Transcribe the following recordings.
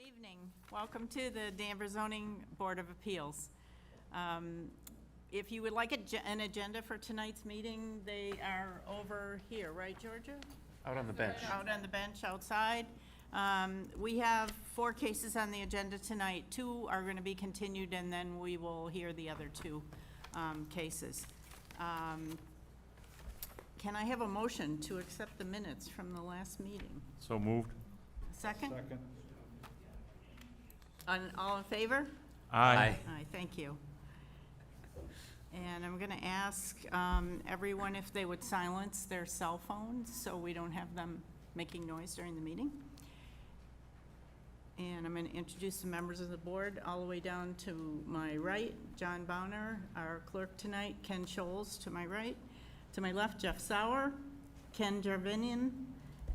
Evening. Welcome to the Danvers Zoning Board of Appeals. If you would like an agenda for tonight's meeting, they are over here, right, Georgia? Out on the bench. Out on the bench outside. We have 4 cases on the agenda tonight. 2 are going to be continued, and then we will hear the other 2 cases. Can I have a motion to accept the minutes from the last meeting? So moved. Second? Second. All in favor? Aye. Aye, thank you. And I'm going to ask everyone if they would silence their cell phones so we don't have them making noise during the meeting. And I'm going to introduce the members of the board all the way down to my right. John Bowner, our clerk tonight. Ken Scholes to my right. To my left, Jeff Sauer, Ken Jarvinian,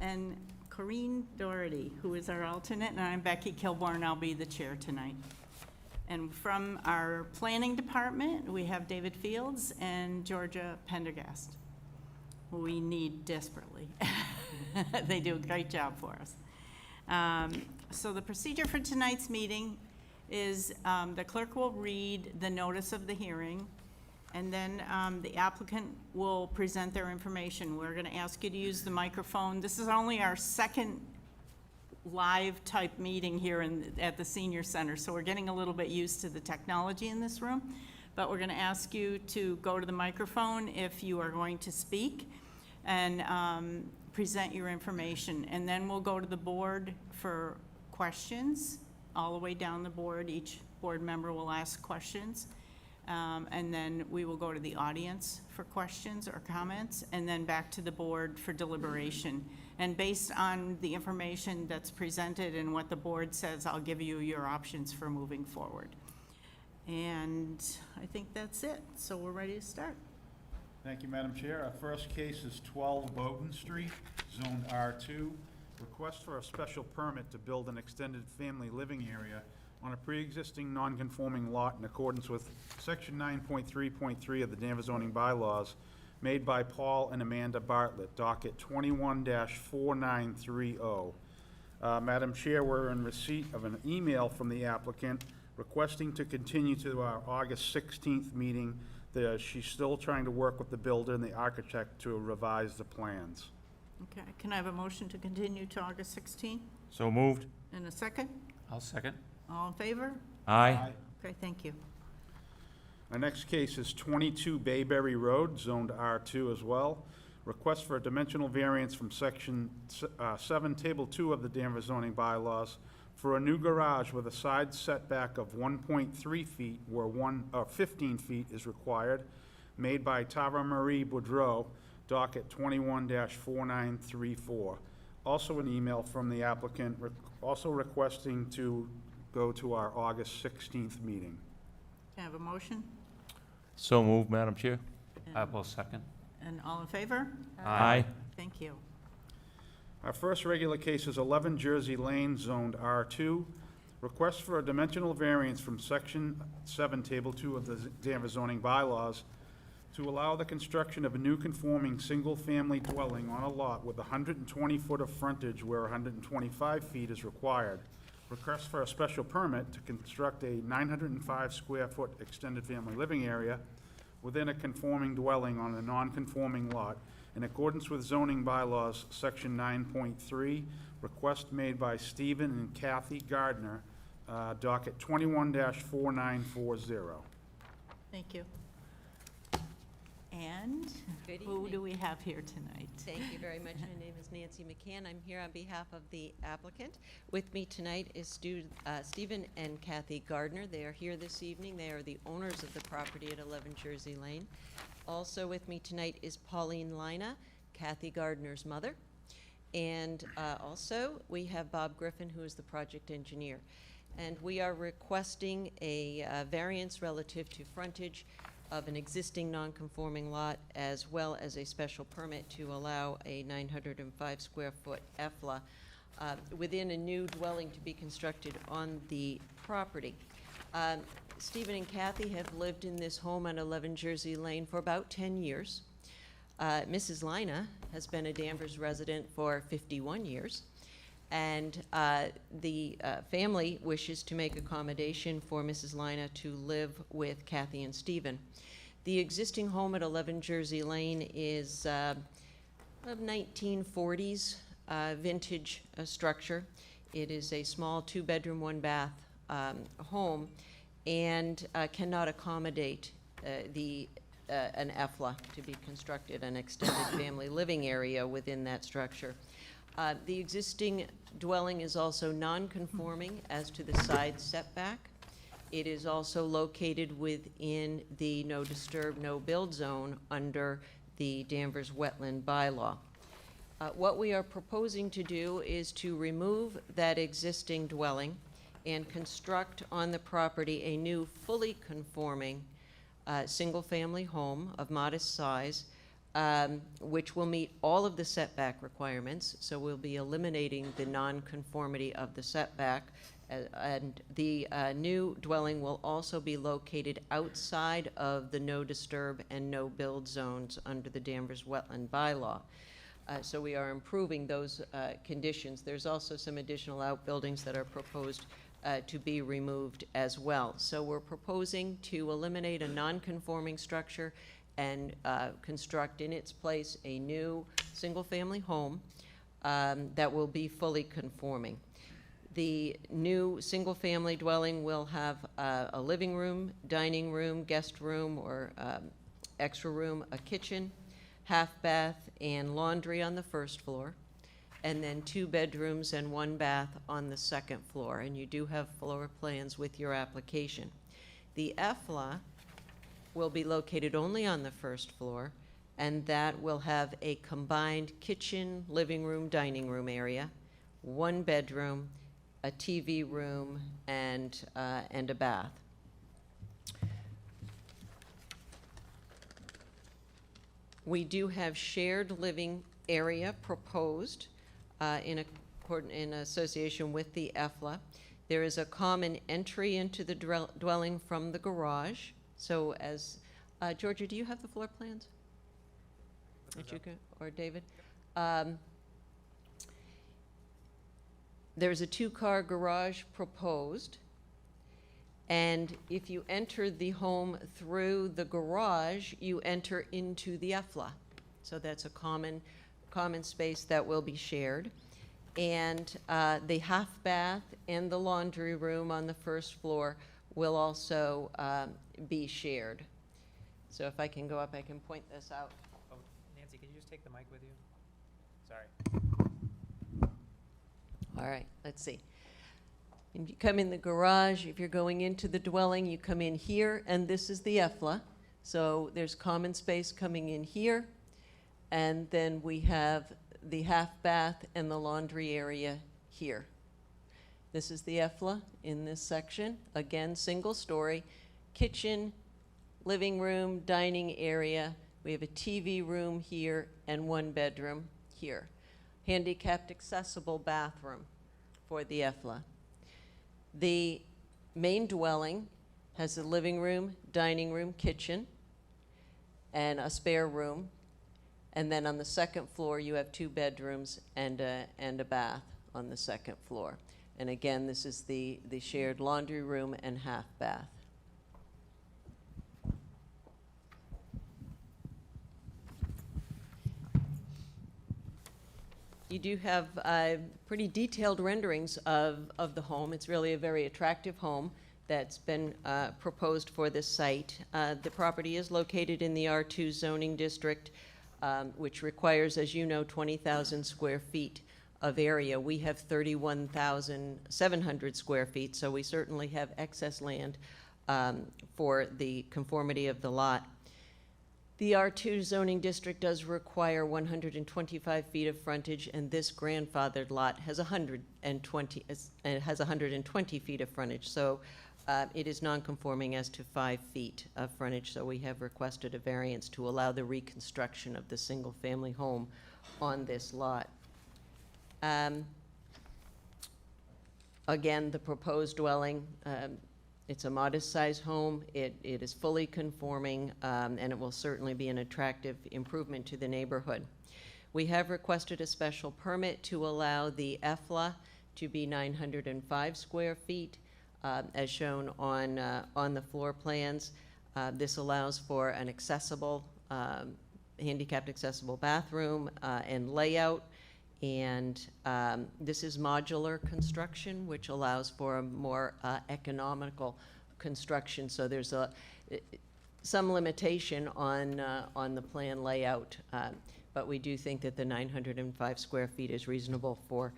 and Corinne Doherty, who is our alternate, and I'm Becky Kilborn. I'll be the chair tonight. And from our planning department, we have David Fields and Georgia Pendergast, who we need desperately. They do a great job for us. So the procedure for tonight's meeting is the clerk will read the notice of the hearing, and then the applicant will present their information. We're going to ask you to use the microphone. This is only our second live type meeting here at the Senior Center, so we're getting a little bit used to the technology in this room. But we're going to ask you to go to the microphone if you are going to speak and present your information. And then we'll go to the board for questions all the way down the board. Each board member will ask questions. And then we will go to the audience for questions or comments, and then back to the board for deliberation. And based on the information that's presented and what the board says, I'll give you your options for moving forward. And I think that's it. So we're ready to start. Thank you, Madam Chair. Our first case is 12 Bowdoin Street, Zone R2. Request for a special permit to build an extended family living area on a pre-existing non-conforming lot in accordance with Section 9.3.3 of the Danvers Zoning Bylaws, made by Paul and Amanda Bartlett, docket 21-4930. Madam Chair, we're in receipt of an email from the applicant requesting to continue to our August 16th meeting. She's still trying to work with the builder and the architect to revise the plans. Okay, can I have a motion to continue to August 16th? So moved. In a second? I'll second. All in favor? Aye. Okay, thank you. Our next case is 22 Bayberry Road, zoned R2 as well. Request for a dimensional variance from Section 7, Table 2 of the Danvers Zoning Bylaws for a new garage with a side setback of 1.3 feet where 15 feet is required, made by Tara Marie Boudreau, docket 21-4934. Also an email from the applicant also requesting to go to our August 16th meeting. Can I have a motion? So moved, Madam Chair. And- I will second. And all in favor? Aye. Thank you. Our first regular case is 11 Jersey Lane, zoned R2. Request for a dimensional variance from Section 7, Table 2 of the Danvers Zoning Bylaws to allow the construction of a new conforming single-family dwelling on a lot with 120 foot of frontage where 125 feet is required. Request for a special permit to construct a 905 square foot extended family living area within a conforming dwelling on a non-conforming lot in accordance with zoning bylaws, section 9.3. Request made by Stephen and Kathy Gardner, docket 21-4940. Thank you. And Good who evening. do we have here tonight? Thank you very much. My name is Nancy McCann. I'm here on behalf of the applicant. With me tonight is Stephen and Kathy Gardner. They are here this evening. They are the owners of the property at 11 Jersey Lane. Also with me tonight is Pauline Lina, Kathy Gardner's mother. And also we have Bob Griffin, who is the project engineer. And we are requesting a variance relative to frontage of an existing non-conforming lot, as well as a special permit to allow a 905 square foot EFLA within a new dwelling to be constructed on the property. Stephen and Kathy have lived in this home on 11 Jersey Lane for about 10 years. Mrs. Lina has been a Danvers resident for 51 years. And the family wishes to make accommodation for Mrs. Lina to live with Kathy and Stephen. The existing home at 11 Jersey Lane is of 1940s vintage structure. It is a small 2-bedroom, 1-bath home, and cannot accommodate an EFLA to be constructed, an extended family living area within that structure. The existing dwelling is also non-conforming as to the side setback. It is also located within the no disturb, no build zone under the Danvers wetland bylaw. What we are proposing to do is to remove that existing dwelling and construct on the property a new fully conforming single-family home of modest size, which will meet all of the setback requirements. So we'll be eliminating the non-conformity of the setback. And the new dwelling will also be located outside of the no disturb and no build zones under the Danvers wetland bylaw. So we are improving those conditions. There's also some additional outbuildings that are proposed to be removed as well. So we're proposing to eliminate a non-conforming structure and construct in its place a new single-family home that will be fully conforming. The new single-family dwelling will have a living room, dining room, guest room, or extra room, a kitchen, half bath, and laundry on the first floor, and then 2 bedrooms and 1 bath on the second floor. And you do have floor plans with your application. The EFLA will be located only on the first floor, and that will have a combined kitchen, living room, dining room area, 1 bedroom, a TV room, and a bath. We do have shared living area proposed in association with the EFLA. There is a common entry into the dwelling from the garage. So as, Georgia, do you have the floor plans? That you can, or David? There's a 2-car garage proposed. And if you enter the home through the garage, you enter into the EFLA. So that's a common space that will be shared. And the half bath and the laundry room on the first floor will also be shared. So if I can go up, I can point this out. Oh, Nancy, could you just take the mic with you? Sorry. All right, let's see. If you come in the garage, if you're going into the dwelling, you come in here, and this is the EFLA. So there's common space coming in here, and then we have the half bath and the laundry area here. This is the EFLA in this section. Again, single story, kitchen, living room, dining area. We have a TV room here and 1 bedroom here. Handicapped accessible bathroom for the EFLA. The main dwelling has a living room, dining room, kitchen, and a spare room. And then on the second floor, you have 2 bedrooms and a bath on the second floor. And again, this is the shared laundry room and half bath. You do have pretty detailed renderings of the home. It's really a very attractive home that's been proposed for this site. The property is located in the R2 zoning district, which requires, as you know, 20,000 square feet of area. We have 31,700 square feet, so we certainly have excess land for the conformity of the lot. The R2 zoning district does require 125 feet of frontage, and this grandfathered lot has 120 feet of frontage. So it is non-conforming as to 5 feet of frontage. So we have requested a variance to allow the reconstruction of the single-family home on this lot. Again, the proposed dwelling, it's a modest-sized home. It is fully conforming, and it will certainly be an attractive improvement to the neighborhood. We have requested a special permit to allow the EFLA to be 905 square feet, as shown on the floor plans. This allows for an accessible, handicapped accessible bathroom and layout. And this is modular construction, which allows for a more economical construction. So there's some limitation on the plan layout, but we do think that the 905 square feet is reasonable for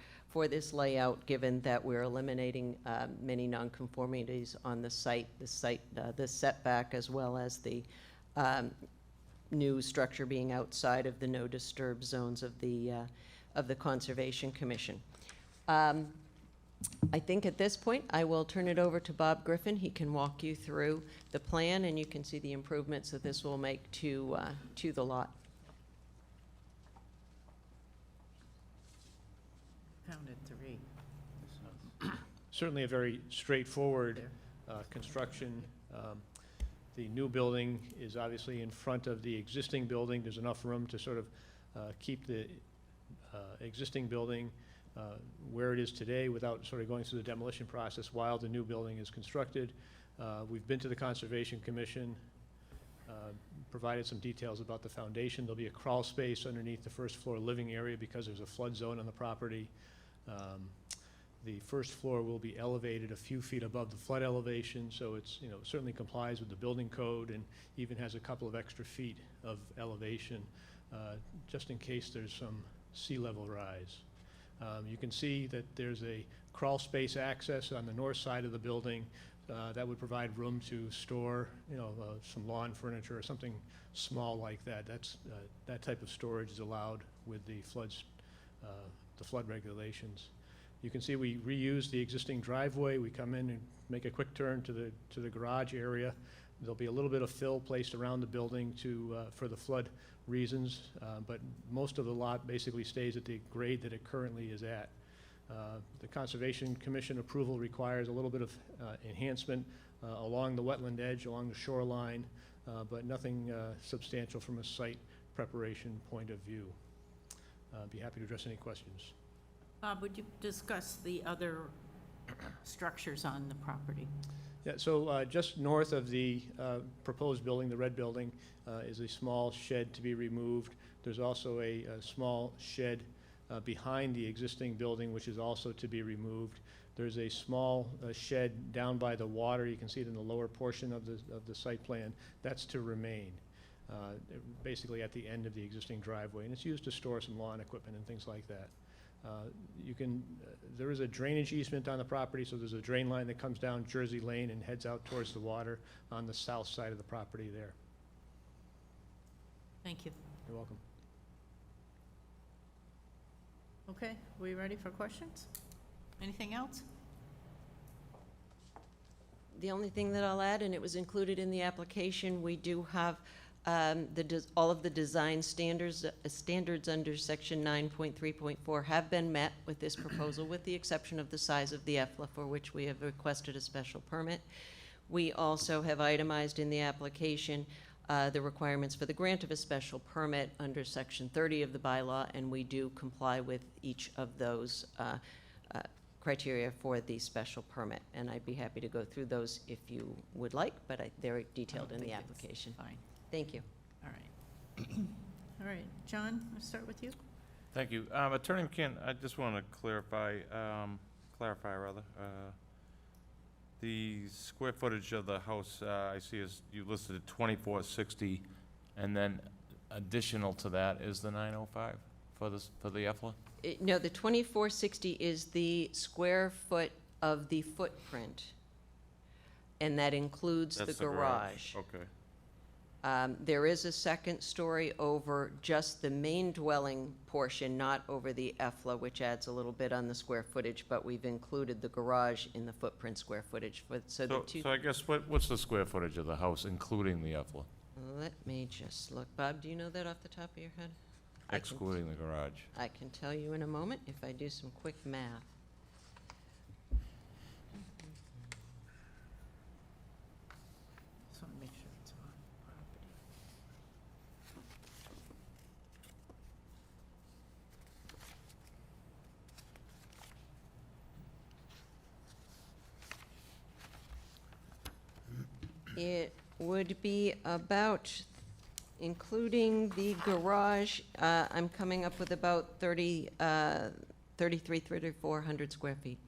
this layout, given that we're eliminating many nonconformities on the site, the setback, as well as the new structure being outside of the no disturb zones of the Conservation Commission. I think at this point, I will turn it over to Bob Griffin. He can walk you through the plan, and you can see the improvements that this will make to the lot. Counted 3. Certainly a very straightforward construction. The new building is obviously in front of the existing building. There's enough room to sort of keep the existing building where it is today without sort of going through the demolition process while the new building is constructed. We've been to the Conservation Commission, provided some details about the foundation. There'll be a crawl space underneath the first floor living area because there's a flood zone on the property. The first floor will be elevated a few feet above the flood elevation, so it's, certainly complies with the building code and even has a couple of extra feet of elevation, just in case there's some sea level rise. You can see that there's a crawl space access on the north side of the building that would provide room to store, some lawn furniture or something small like that. That type of storage is allowed with the flood regulations. You can see we reuse the existing driveway. We come in and make a quick turn to the garage area. There'll be a little bit of fill placed around the building for the flood reasons, but most of the lot basically stays at the grade that it currently is at. The Conservation Commission approval requires a little bit of enhancement along the wetland edge, along the shoreline, but nothing substantial from a site preparation point of view. I'd be happy to address any questions. Bob, would you discuss the other structures on the property? Yeah, so just north of the proposed building, the red building, is a small shed to be removed. There's also a small shed behind the existing building, which is also to be removed. There's a small shed down by the water. You can see it in the lower portion of the site plan. That's to remain, basically at the end of the existing driveway, and it's used to store some lawn equipment and things like that. There is a drainage easement on the property, so there's a drain line that comes down Jersey Lane and heads out towards the water on the south side of the property there. Thank you. You're welcome. Okay, we ready for questions? Anything else? The only thing that I'll add, and it was included in the application, we do have all of the design standards under section 9.3.4 have been met with this proposal, with the exception of the size of the EFLA, for which we have requested a special permit. We also have itemized in the application the requirements for the grant of a special permit under section 30 of the bylaw, and we do comply with each of those criteria for the special permit. And I'd be happy to go through those if you would like, but they're detailed in the application. Fine. Thank you. All right. All right, John, I'll start with you. Thank you. Attorney McCann, I just want to clarify, the square footage of the house, I see is, you listed at 2460, and then additional to that is the 905 for the EFLA? No, the 2460 is the square foot of the footprint, and that includes the That's garage. Okay. There is a second story over just the main dwelling portion, not over the EFLA, which adds a little bit on the square footage, but we've included the garage in the footprint square footage. So I guess what's the square footage of the house, including the EFLA? Let me just look. Bob, do you know that off the top of your head? Excluding the garage. I can tell you in a moment if I do some quick math. Just want to make sure it's on property. It would be about, including the garage, I'm coming up with about 3,400 square feet.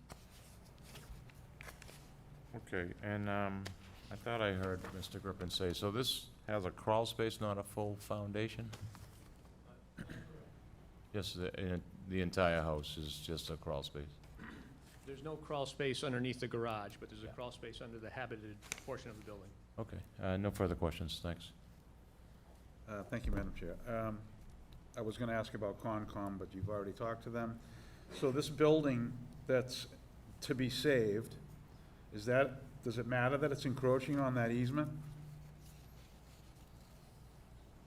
Okay, and I thought I heard Mr. Griffin say, so this has a crawl space, not a full foundation? Yes, the entire house is just a crawl space. There's no crawl space underneath the garage, but there's a Yeah. crawl space under the habited portion of the building. Okay, no further questions, thanks. Thank you, Madam Chair. I was gonna ask about Concom, but you've already talked to them. So this building that's to be saved, does it matter that it's encroaching on that easement?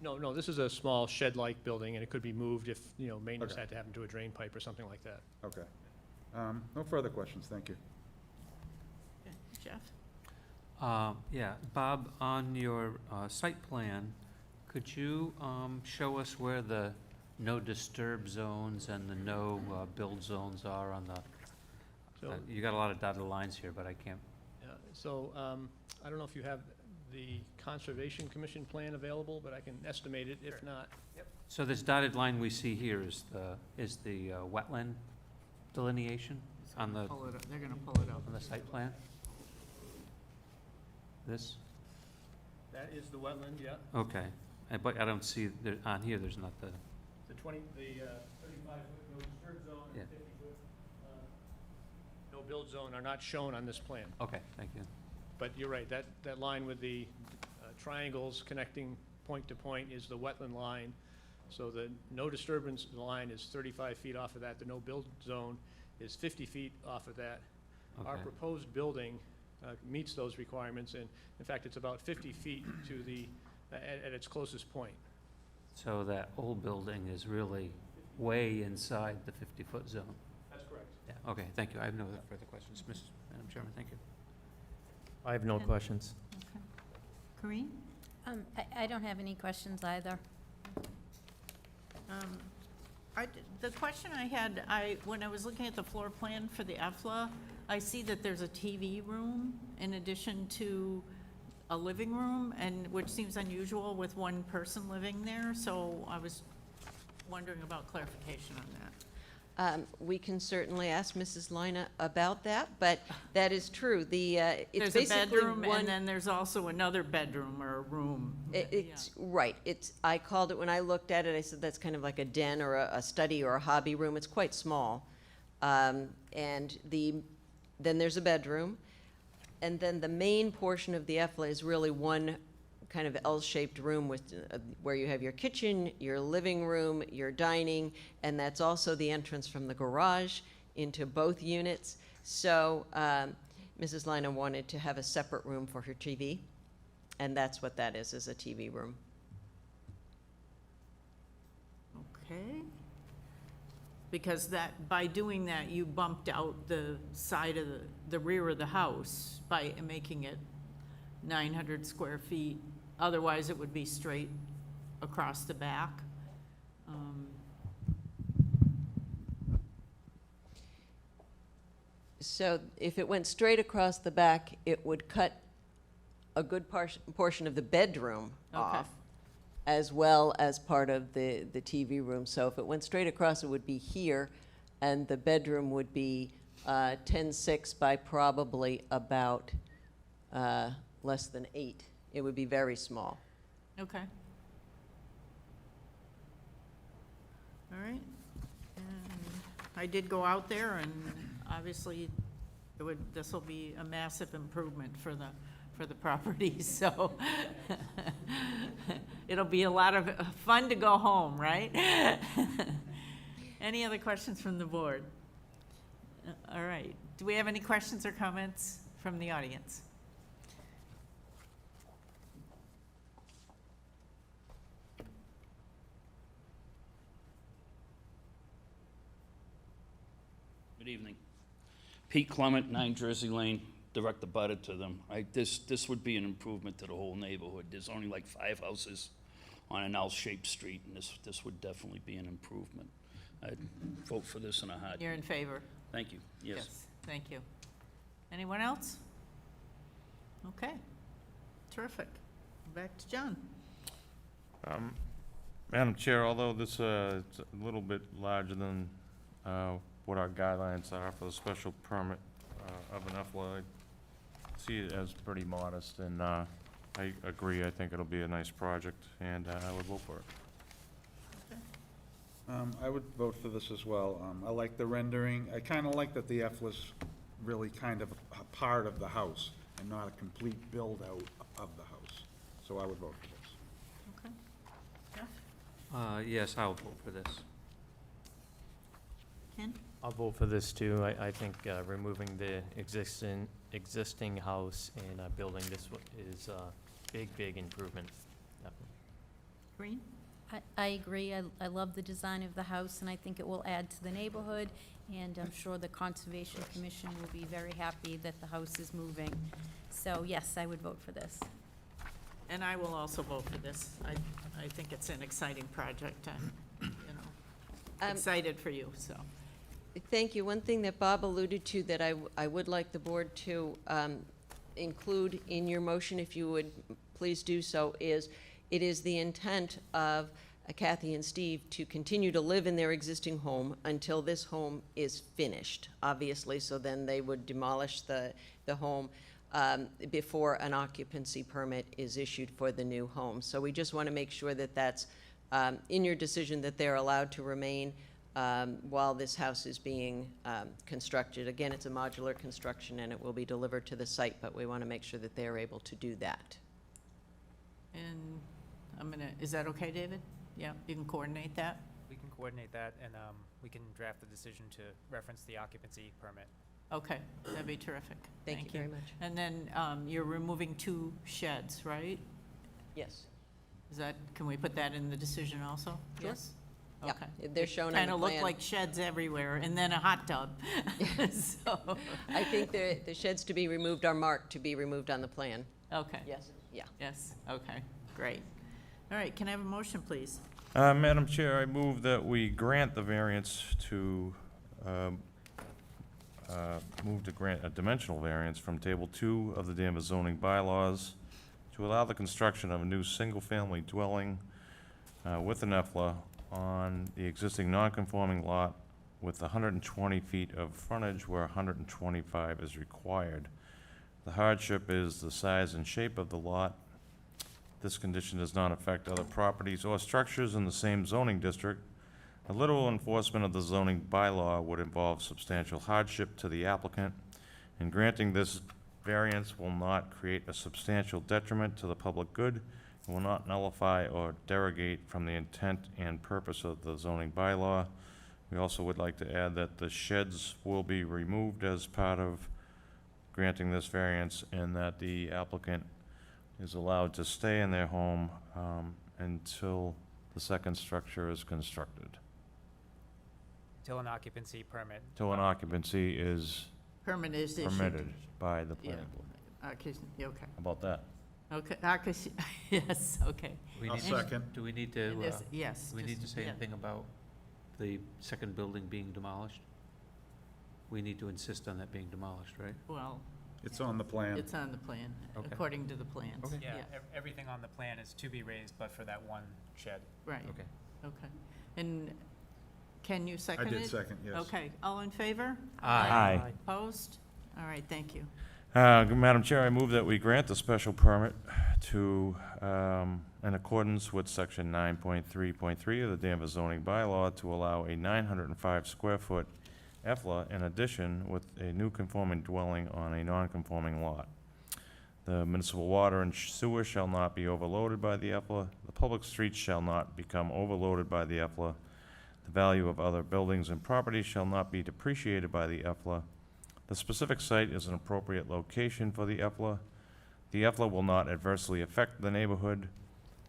No, this is a small shed-like building, and it could be moved if, maintenance Okay. had to happen to a drain pipe or something like that. Okay. No further questions, thank you. Jeff? Yeah, Bob, on your site plan, could you show us where the no disturb zones and the no build zones are on the, So, you got a lot of dotted lines here, but I can't, I don't know if you have the Conservation Commission plan available, but I can estimate it, if not. so this dotted line we see here is the wetland delineation on the, They're gonna pull it up. on the site plan? This? That is the wetland, yeah. Okay, but I don't see, on here, there's not the, The 35-foot no disturb zone Yeah. and 50-foot no build zone are not shown on this plan. okay, thank you. But you're right, that line with the triangles connecting point to point is the wetland line. So the no disturbance line is 35 feet off of that. The no build zone is 50 feet off of that. Our Okay. proposed building meets those requirements, and in fact, it's about 50 feet to the, at its closest point. So that old building is really way inside the 50-foot zone? That's correct. Yeah, okay, thank you. I have no further questions. Madam Chairman, thank you. I have no And- questions. Corinne? I don't have any questions either. The question I had, when I was looking at the floor plan for the EFLA, I see that there's a TV room in addition to a living room, and, which seems unusual with one person living there, so I was wondering about clarification on that. We can certainly ask Mrs. Lina about that, but that is true. It's There's a basically bedroom, one. and then there's also another bedroom or a room. It's, right, I called it, when I looked at it, I said that's kind of like a den or a study or a hobby room. It's quite small. And then there's a bedroom. And then the main portion of the EFLA is really one kind of L-shaped room with, where you have your kitchen, your living room, your dining, and that's also the entrance from the garage into both units. So Mrs. Lina wanted to have a separate room for her TV, and that's what that is a TV room. Okay. Because by doing that, you bumped out the side of the rear of the house by making it 900 square feet. Otherwise, it would be straight across the back. So if it went straight across the back, it would cut a good portion of the bedroom Okay. off, as well as part of the TV room. So if it went straight across, it would be here, and the bedroom would be 10.6 by probably about less than 8. It would be very small. Okay. All right. And I did go out there, and obviously, this will be a massive improvement for the property, so it'll be a lot of fun to go home, right? Any other questions from the board? All right. Do we have any questions or comments from the audience? Good evening. Pete Clement, 9 Jersey Lane, direct abutter to them. This would be an improvement to the whole neighborhood. There's only like 5 houses on an L-shaped street, and this would definitely be an improvement. I'd vote for this in a heartbeat. You're in favor? Thank you. Yes. Thank you. Anyone else? Okay. Terrific. Back to John. Madam Chair, although this it's a little bit larger than what our guidelines are for the special permit of an EFLA, I see it as pretty modest, and I agree. I think it'll be a nice project, and I would vote for it. I would vote for this as well. I like the rendering. I kind of like that the F was really kind of a part of the house and not a complete build-out of the house. So I would vote for this. Okay. Jeff? Yes, I'll vote for this. Ken? I'll vote for this too. I think removing the existing house and building this is a big improvement. Definitely. Green? I agree. I love the design of the house, and I think it will add to the neighborhood, and I'm sure the Conservation Commission will be very happy that the house is moving. So, yes, I would vote for this. And I will also vote for this. I think it's an exciting project. I'm, excited for you, so. Thank you. One thing that Bob alluded to that I would like the board to include in your motion, if you would please do so, is it is the intent of Kathy and Steve to continue to live in their existing home until this home is finished, obviously, so then they would demolish the home before an occupancy permit is issued for the new home. So we just want to make sure that that's in your decision, that they're allowed to remain while this house is being constructed. Again, it's a modular construction and it will be delivered to the site, but we want to make sure that they're able to do that. And is that okay, David? Yeah, you can coordinate that? We can coordinate that, and we can draft the decision to reference the occupancy permit. Okay, that'd be terrific. Thank you very much. And then you're removing 2 sheds, right? Yes. Can we put that in the decision also? Sure. Yes? Yeah, Okay. they're shown on the Kind of look plan. like sheds everywhere, and then a hot tub. So, I think the sheds to be removed are marked to be removed on the plan. okay. Yes, yeah. Yes, okay, great. All right, can I have a motion, please? Madam Chair, I move that we grant the variance to, move to grant a dimensional variance from Table 2 of the Danvers Zoning Bylaws to allow the construction of a new single-family dwelling with an EFLA on the existing non-conforming lot with 120 feet of frontage where 125 is required. The hardship is the size and shape of the lot. This condition does not affect other properties or structures in the same zoning district. A literal enforcement of the zoning bylaw would involve substantial hardship to the applicant, and granting this variance will not create a substantial detriment to the public good and will not nullify or derogate from the intent and purpose of the zoning bylaw. We also would like to add that the sheds will be removed as part of granting this variance, and that the applicant is allowed to stay in their home until the second structure is constructed. Until an occupancy permit. Till an occupancy is Permit is issued. permitted by the Yeah. planning board. Okay, How about that? okay, yes, okay. We I'll need- second. Do we need And to, this- Yes. do we need to just- say yeah. anything about the second building being demolished? We need to insist on that being demolished, right? Well, It's on the plan. it's on the plan, Okay. according to the plans. Okay. Yeah, everything on the plan is to be raised, but for that one shed. Right, Okay. okay. And can you I second it? did second, yes. Okay, all in favor? Aye. Opposed? All right, thank you. Madam Chair, I move that we grant the special permit to, in accordance with Section 9.3.3 of the Danvers zoning bylaw, to allow a 905 square foot EFLA in addition with a new conforming dwelling on a non-conforming lot. The municipal water and sewer shall not be overloaded by the EFLA. The public streets shall not become overloaded by the EFLA. The value of other buildings and properties shall not be depreciated by the EFLA. The specific site is an appropriate location for the EFLA. The EFLA will not adversely affect the neighborhood.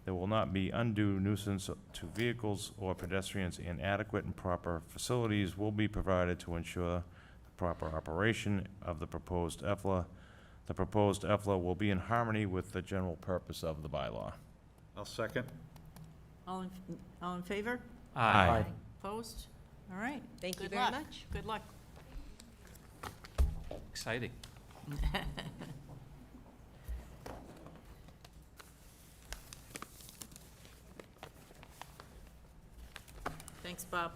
There will not be undue nuisance to vehicles or pedestrians, and adequate and proper facilities will be provided to ensure the proper operation of the proposed EFLA. The proposed EFLA will be in harmony with the general purpose of the bylaw. I'll second. All in favor? Aye. Opposed? All right. Thank you Good very luck. much. Good luck. Exciting. Thanks, Bob.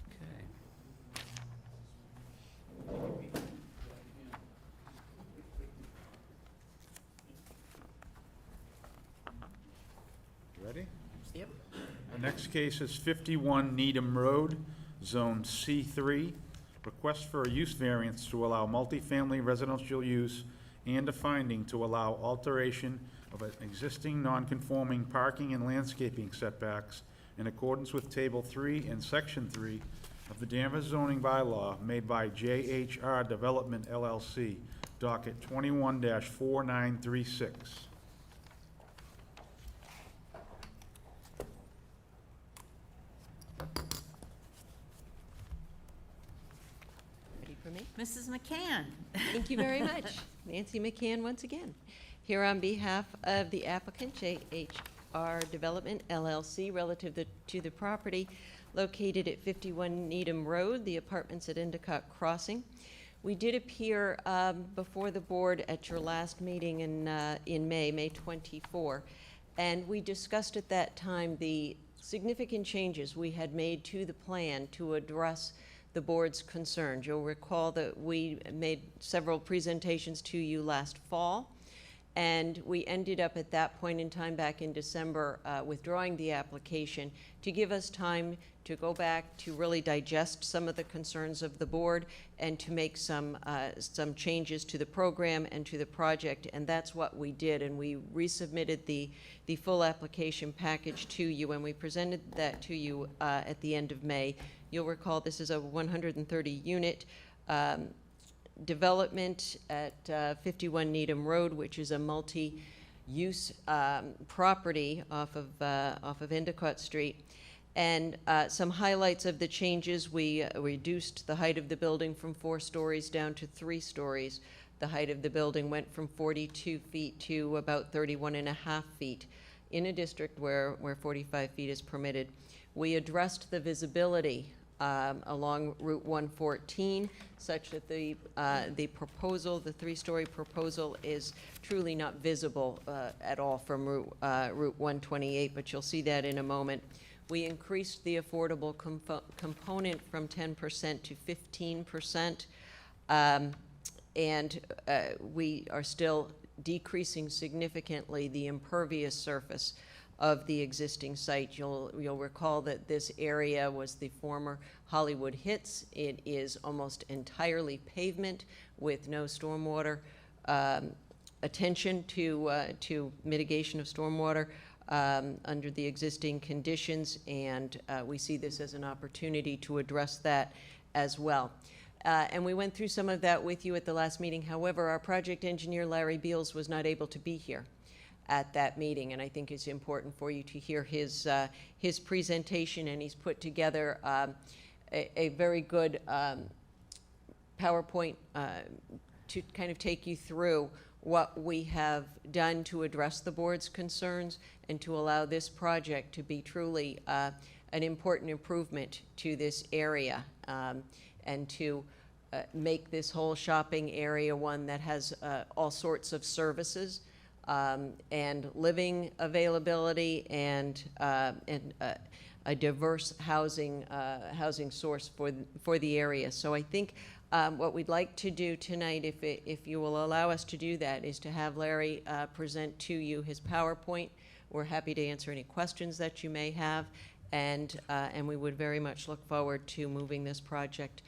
Okay. Ready? Yep. The next case is 51 Needham Road, Zone C3. Request for a use variance to allow multifamily residential use and a finding to allow alteration of an existing non-conforming parking and landscaping setbacks in accordance with Table 3 and Section 3 of the Danvers Zoning Bylaw made by JHR Development LLC, docket 21-4936. Ready for me? Mrs. McCann. Thank you very much. Nancy McCann once again. Here on behalf of the applicant, JHR Development LLC, relative to the property located at 51 Needham Road, the apartments at Endicott Crossing. We did appear before the board at your last meeting in May 24, and we discussed at that time the significant changes we had made to the plan to address the board's concerns. You'll recall that we made several presentations to you last fall, and we ended up at that point in time back in December withdrawing the application to give us time to go back to really digest some of the concerns of the board and to make some changes to the program and to the project, and that's what we did. And we resubmitted the full application package to you, and we presented that to you at the end of May. You'll recall this is a 130-unit development at 51 Needham Road, which is a multi-use property off of Endicott Street. And some highlights of the changes: we reduced the height of the building from 4 stories down to 3 stories. The height of the building went from 42 feet to about 31.5 feet in a district where 45 feet is permitted. We addressed the visibility along Route 114, such that the proposal, the 3-story proposal, is truly not visible at all from Route 128, but you'll see that in a moment. We increased the affordable component from 10% to 15%, and we are still decreasing significantly the impervious surface of the existing site. You'll recall that this area was the former Hollywood Hits. It is almost entirely pavement with no stormwater attention to mitigation of stormwater under the existing conditions, and we see this as an opportunity to address that as well. And we went through some of that with you at the last meeting. However, our project engineer, Larry Beals, was not able to be here at that meeting, and I think it's important for you to hear his presentation, and he's put together a very good PowerPoint to kind of take you through what we have done to address the board's concerns and to allow this project to be truly an important improvement to this area, and to make this whole shopping area one that has all sorts of services and living availability and a diverse housing source for the area. So I think what we'd like to do tonight, if you will allow us to do that, is to have Larry present to you his PowerPoint. We're happy to answer any questions that you may have, and we would very much look forward to moving this project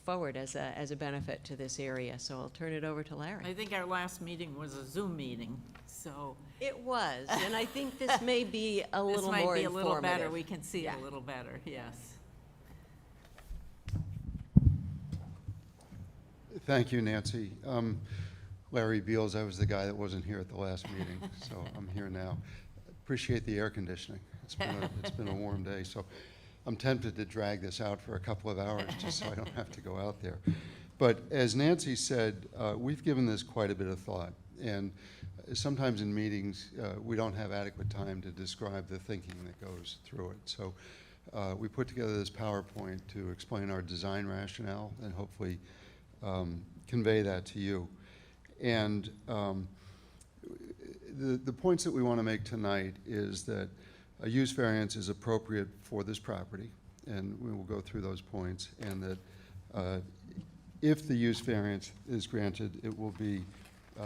forward as a benefit to this area. So I'll turn it over to Larry. I think our last meeting was a Zoom meeting, so. It was, and I think this may be a little more This might be a little better. informative. We can see it Yeah. a little better, yes. Thank you, Nancy. Larry Beals, I was the guy that wasn't here at the last meeting, so I'm here now. Appreciate the air conditioning. It's been a warm day, so I'm tempted to drag this out for a couple of hours just so I don't have to go out there. But as Nancy said, we've given this quite a bit of thought, and sometimes in meetings, we don't have adequate time to describe the thinking that goes through it. So we put together this PowerPoint to explain our design rationale and hopefully convey that to you. And The points that we want to make tonight is that a use variance is appropriate for this property, and we will go through those points, and that if the use variance is granted, it will be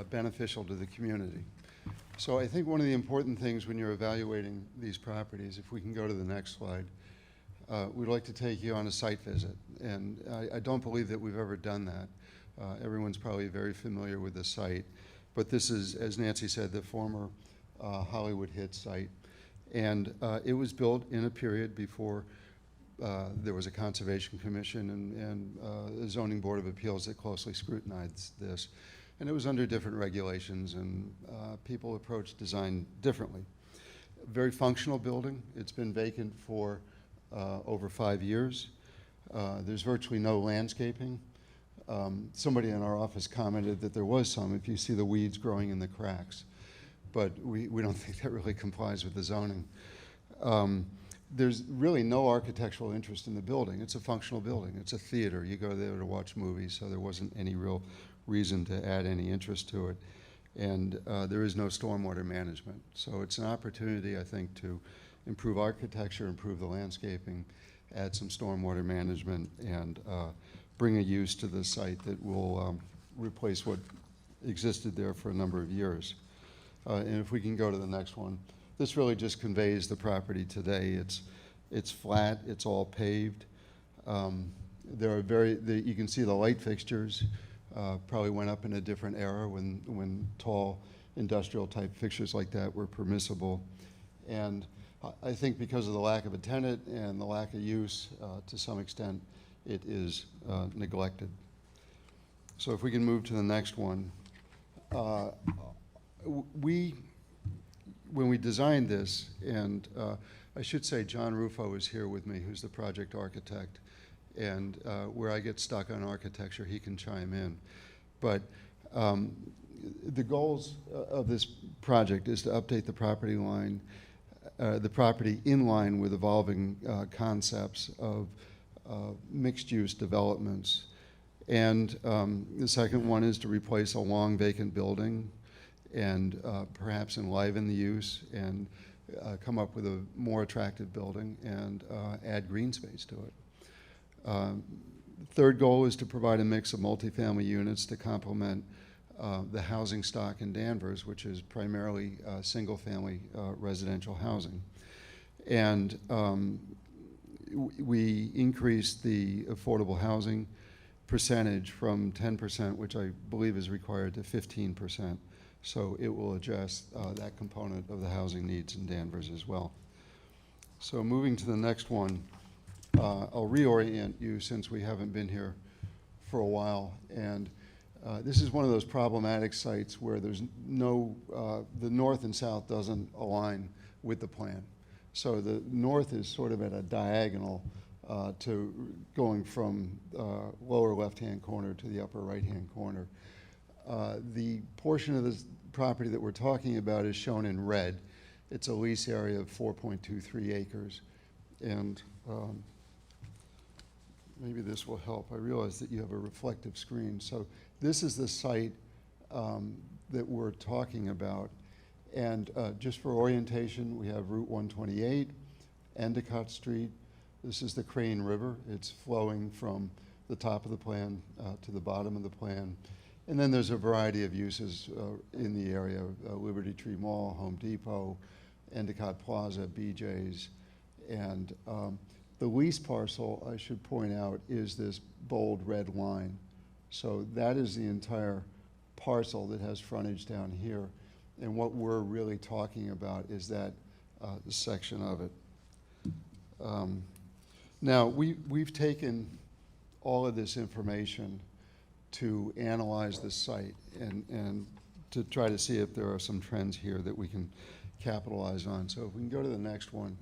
beneficial to the community. So I think one of the important things when you're evaluating these properties, if we can go to the next slide, we'd like to take you on a site visit. And I don't believe that we've ever done that. Everyone's probably very familiar with the site. But this is, as Nancy said, the former Hollywood Hit site. And it was built in a period before there was a Conservation Commission and a Zoning Board of Appeals that closely scrutinized this. And it was under different regulations, and people approached design differently. Very functional building. It's been vacant for over 5 years. There's virtually no landscaping. Somebody in our office commented that there was some, if you see the weeds growing in the cracks. But we don't think that really complies with the zoning. There's really no architectural interest in the building. It's a functional building. It's a theater. You go there to watch movies, so there wasn't any real reason to add any interest to it. And there is no stormwater management. So it's an opportunity, I think, to improve architecture, improve the landscaping, add some stormwater management, and bring a use to the site that will replace what existed there for a number of years. And if we can go to the next one, this really just conveys the property today. It's flat, it's all paved. There are you can see the light fixtures probably went up in a different era when tall industrial type fixtures like that were permissible. And I think because of the lack of a tenant and the lack of use, to some extent, it is neglected. So if we can move to the next one. When we designed this, and I should say John Rufo is here with me, who's the project architect, and where I get stuck on architecture, he can chime in. But the goals of this project is to update the property line, the property in line with evolving concepts of mixed-use developments. And the second one is to replace a long vacant building and perhaps enliven the use and come up with a more attractive building and add green space to it. Third goal is to provide a mix of multifamily units to complement the housing stock in Danvers, which is primarily single-family residential housing. And we increased the affordable housing percentage from 10%, which I believe is required, to 15%. So it will address that component of the housing needs in Danvers as well. So moving to the next one, I'll reorient you since we haven't been here for a while. And this is one of those problematic sites where there's no, the north and south doesn't align with the plan. So the north is sort of at a diagonal to going from lower left-hand corner to the upper right-hand corner. The portion of this property that we're talking about is shown in red. It's a lease area of 4.23 acres. And maybe this will help. I realize that you have a reflective screen. So this is the site that we're talking about. And just for orientation, we have Route 128, Endicott Street. This is the Crane River. It's flowing from the top of the plan to the bottom of the plan. And then there's a variety of uses in the area, Liberty Tree Mall, Home Depot, Endicott Plaza, BJ's. And the lease parcel, I should point out, is this bold red line. So that is the entire parcel that has frontage down here. And what we're really talking about is that section of it. Now, we've taken all of this information to analyze the site and to try to see if there are some trends here that we can capitalize on. So if we can go to the next one.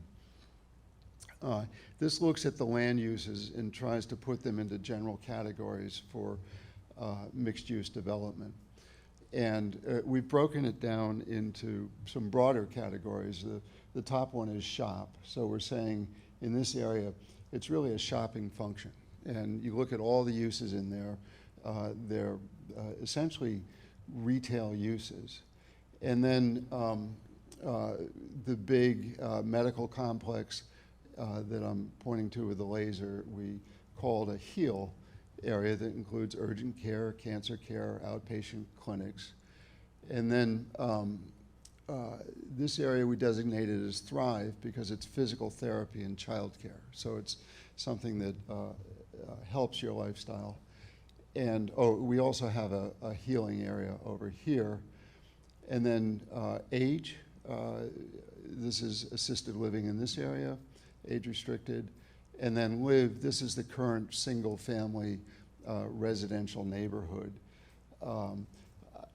This looks at the land uses and tries to put them into general categories for mixed-use development. And we've broken it down into some broader categories. The top one is shop. So we're saying in this area, it's really a shopping function. And you look at all the uses in there, they're essentially retail uses. And then the big medical complex that I'm pointing to with the laser, we called a HEAL area that includes urgent care, cancer care, outpatient clinics. And then this area we designated as Thrive because it's physical therapy and childcare. So it's something that helps your lifestyle. And we also have a healing area over here. And then age, this is assisted living in this area, age restricted. And then live, this is the current single family residential neighborhood.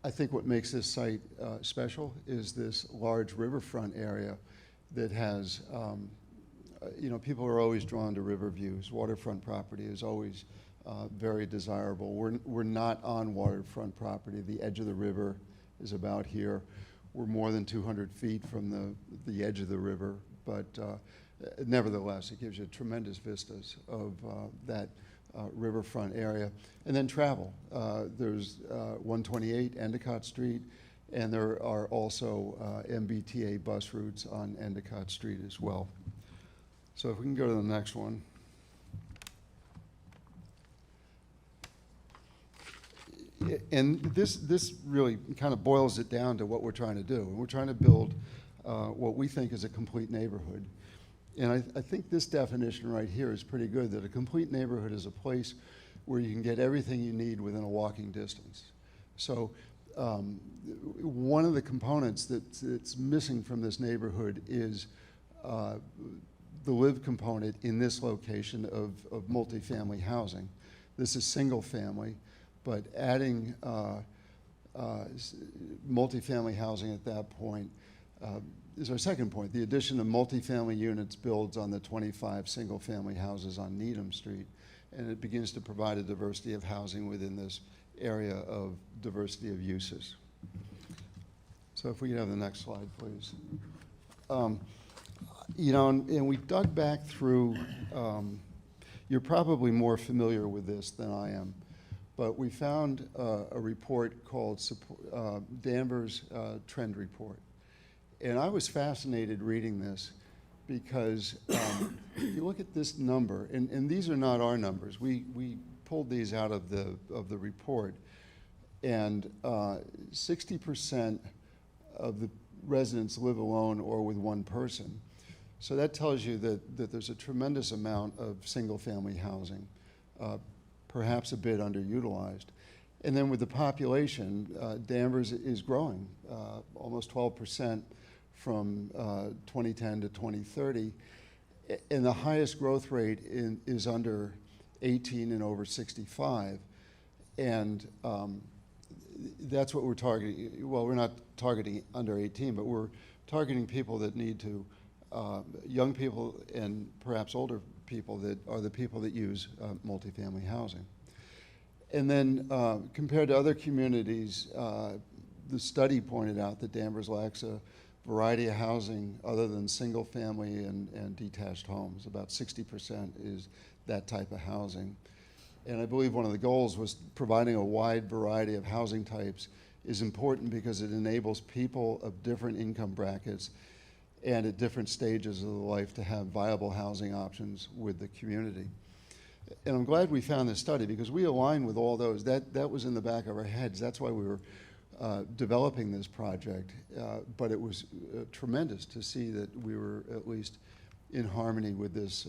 I think what makes this site special is this large riverfront area that has, people are always drawn to river views. Waterfront property is always very desirable. We're not on waterfront property. The edge of the river is about here. We're more than 200 feet from the edge of the river, but nevertheless, it gives you tremendous vistas of that riverfront area. And then travel. There's 128 Endicott Street, and there are also MBTA bus routes on Endicott Street as well. So if we can go to the next one. And this really kind of boils it down to what we're trying to do. And we're trying to build what we think is a complete neighborhood. And I think this definition right here is pretty good, that a complete neighborhood is a place where you can get everything you need within a walking distance. So one of the components that's missing from this neighborhood is the live component in this location of multifamily housing. This is single family, but adding multifamily housing at that point is our second point. The addition of multifamily units builds on the 25 single-family houses on Needham Street, and it begins to provide a diversity of housing within this area of diversity of uses. So if we could have the next slide, please. And we dug back through, you're probably more familiar with this than I am, but we found a report called Danvers Trend Report. And I was fascinated reading this because if you look at this number, and these are not our numbers, we pulled these out of the report, and 60% of the residents live alone or with one person. So that tells you that there's a tremendous amount of single-family housing, perhaps a bit underutilized. And then with the population, Danvers is growing, almost 12% from 2010 to 2030. And the highest growth rate is under 18 and over 65. And that's what we're targeting. Well, we're not targeting under 18, but we're targeting people that need to, young people and perhaps older people that are the people that use multifamily housing. And then compared to other communities, the study pointed out that Danvers lacks a variety of housing other than single family and detached homes. About 60% is that type of housing. And I believe one of the goals was providing a wide variety of housing types is important because it enables people of different income brackets and at different stages of life to have viable housing options with the community. And I'm glad we found this study because we align with all those. That was in the back of our heads. That's why we were developing this project. But it was tremendous to see that we were at least in harmony with this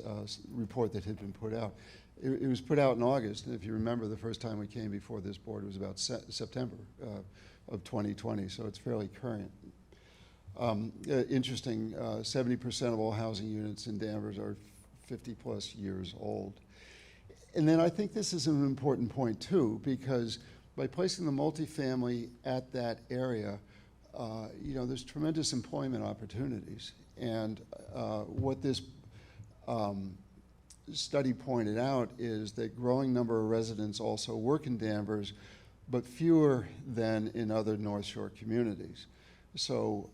report that had been put out. It was put out in August, and if you remember, the first time we came before this board was about September of 2020, so it's fairly current. Interesting, 70% of all housing units in Danvers are 50-plus years old. And then I think this is an important point, too, because by placing the multifamily at that area, there's tremendous employment opportunities. And what this study pointed out is that growing number of residents also work in Danvers, but fewer than in other North Shore communities. So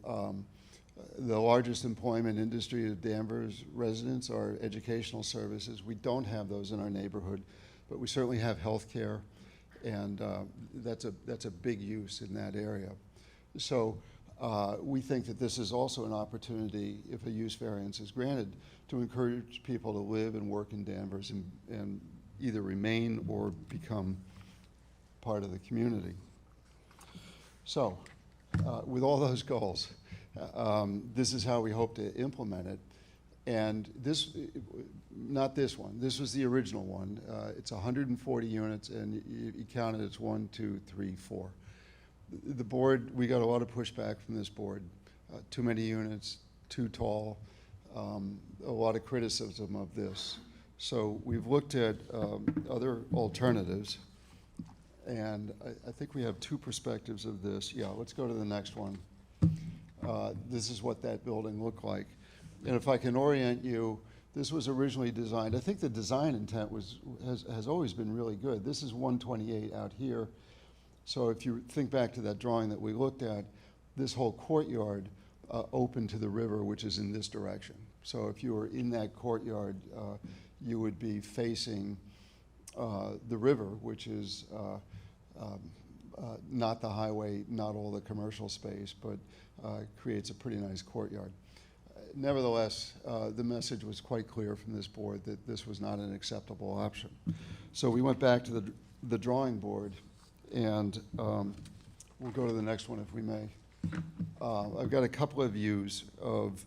the largest employment industry of Danvers residents are educational services. We don't have those in our neighborhood, but we certainly have healthcare, and that's a big use in that area. So We think that this is also an opportunity, if a use variance is granted, to encourage people to live and work in Danvers and either remain or become part of the community. So, with all those goals, this is how we hope to implement it. And this, not this one, this was the original one. It's 140 units, and you count it as 1, 2, 3, 4. The board, we got a lot of pushback from this board. Too many units, too tall, a lot of criticism of this. So we've looked at other alternatives, and I think we have two perspectives of this. Yeah, let's go to the next one. This is what that building looked like. And if I can orient you, this was originally designed, I think the design intent has always been really good. This is 128 out here. So if you think back to that drawing that we looked at, this whole courtyard open to the river, which is in this direction. So if you were in that courtyard, you would be facing the river, which is not the highway, not all the commercial space, but creates a pretty nice courtyard. Nevertheless, the message was quite clear from this board that this was not an acceptable option. So we went back to the drawing board, and we'll go to the next one if we may. I've got a couple of views of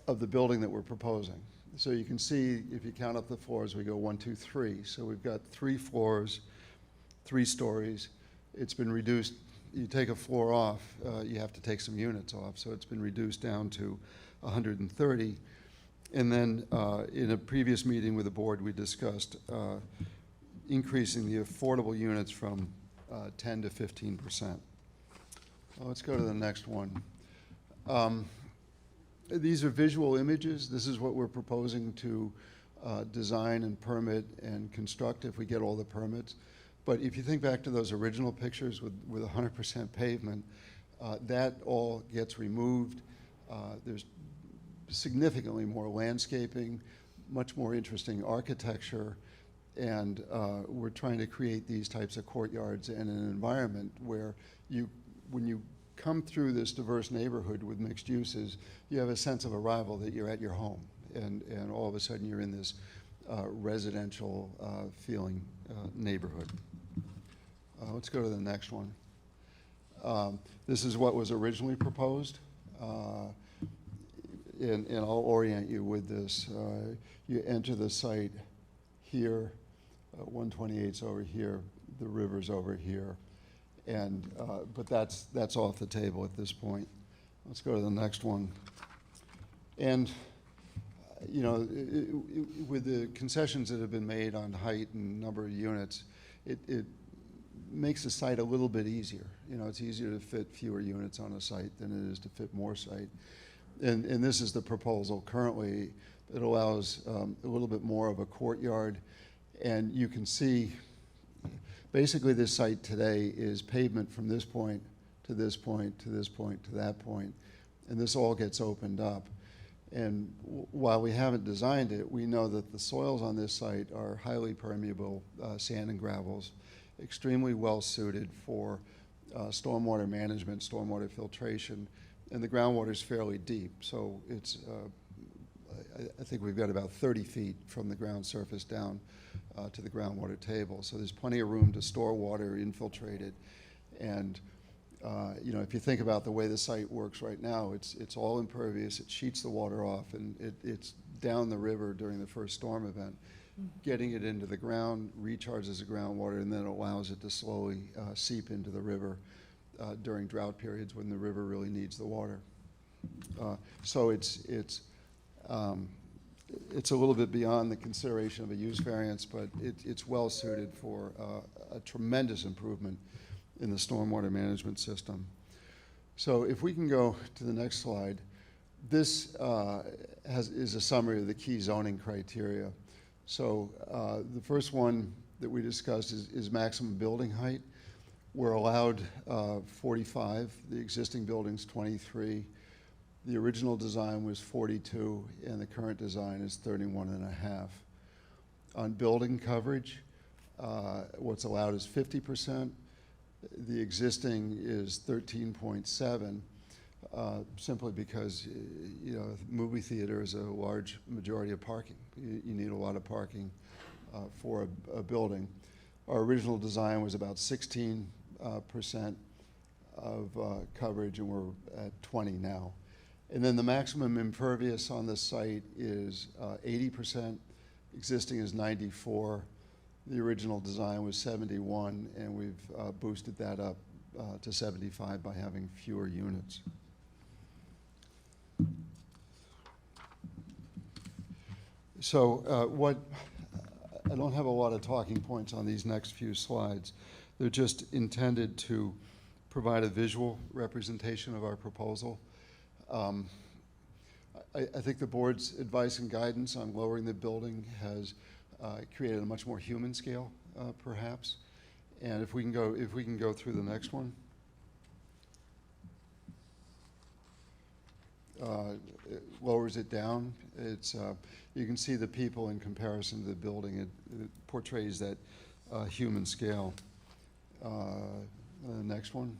the building that we're proposing. So you can see, if you count up the floors, we go 1, 2, 3. So we've got 3 floors, 3 stories. It's been reduced. You take a floor off, you have to take some units off. So it's been reduced down to 130. And then in a previous meeting with the board, we discussed increasing the affordable units from 10 to 15%. Well, let's go to the next one. These are visual images. This is what we're proposing to design and permit and construct if we get all the permits. But if you think back to those original pictures with 100% pavement, that all gets removed. There's significantly more landscaping, much more interesting architecture, and we're trying to create these types of courtyards in an environment where when you come through this diverse neighborhood with mixed uses, you have a sense of arrival that you're at your home, and all of a sudden you're in this residential feeling neighborhood. Let's go to the next one. This is what was originally proposed, and I'll orient you with this. You enter the site here, 128's over here, the river's over here, and but that's off the table at this point. Let's go to the next one. And you know, with the concessions that have been made on height and number of units, it makes the site a little bit easier. You know, it's easier to fit fewer units on a site than it is to fit more site. And this is the proposal currently. It allows a little bit more of a courtyard, and you can see basically this site today is pavement from this point to this point to this point to that point, and this all gets opened up. And while we haven't designed it, we know that the soils on this site are highly permeable, sand and gravels, extremely well suited for stormwater management, stormwater filtration, and the groundwater is fairly deep. So it's, I think we've got about 30 feet from the ground surface down to the groundwater table. So there's plenty of room to store water, infiltrate it, and you know, if you think about the way the site works right now, it's all impervious. It sheets the water off, and it's down the river during the first storm event. Getting it into the ground recharges the groundwater, and then it allows it to slowly seep into the river during drought periods when the river really needs the water. So it's a little bit beyond the consideration of a use variance, but it's well suited for a tremendous improvement in the stormwater management system. So if we can go to the next slide, this is a summary of the key zoning criteria. So the first one that we discussed is maximum building height. We're allowed 45, the existing building's 23. The original design was 42, and the current design is 31.5. On building coverage, what's allowed is 50%. The existing is 13.7, simply because, you know, movie theater is a large majority of parking. You need a lot of parking for a building. Our original design was about 16% of coverage, and we're at 20 now. And then the maximum impervious on this site is 80%. Existing is 94. The original design was 71, and we've boosted that up to 75 by having fewer units. So I don't have a lot of talking points on these next few slides. They're just intended to provide a visual representation of our proposal. I think the board's advice and guidance on lowering the building has created a much more human scale, perhaps. And if we can go through the next one. It lowers it down. It's you can see the people in comparison to the building. It portrays that human scale. The next one.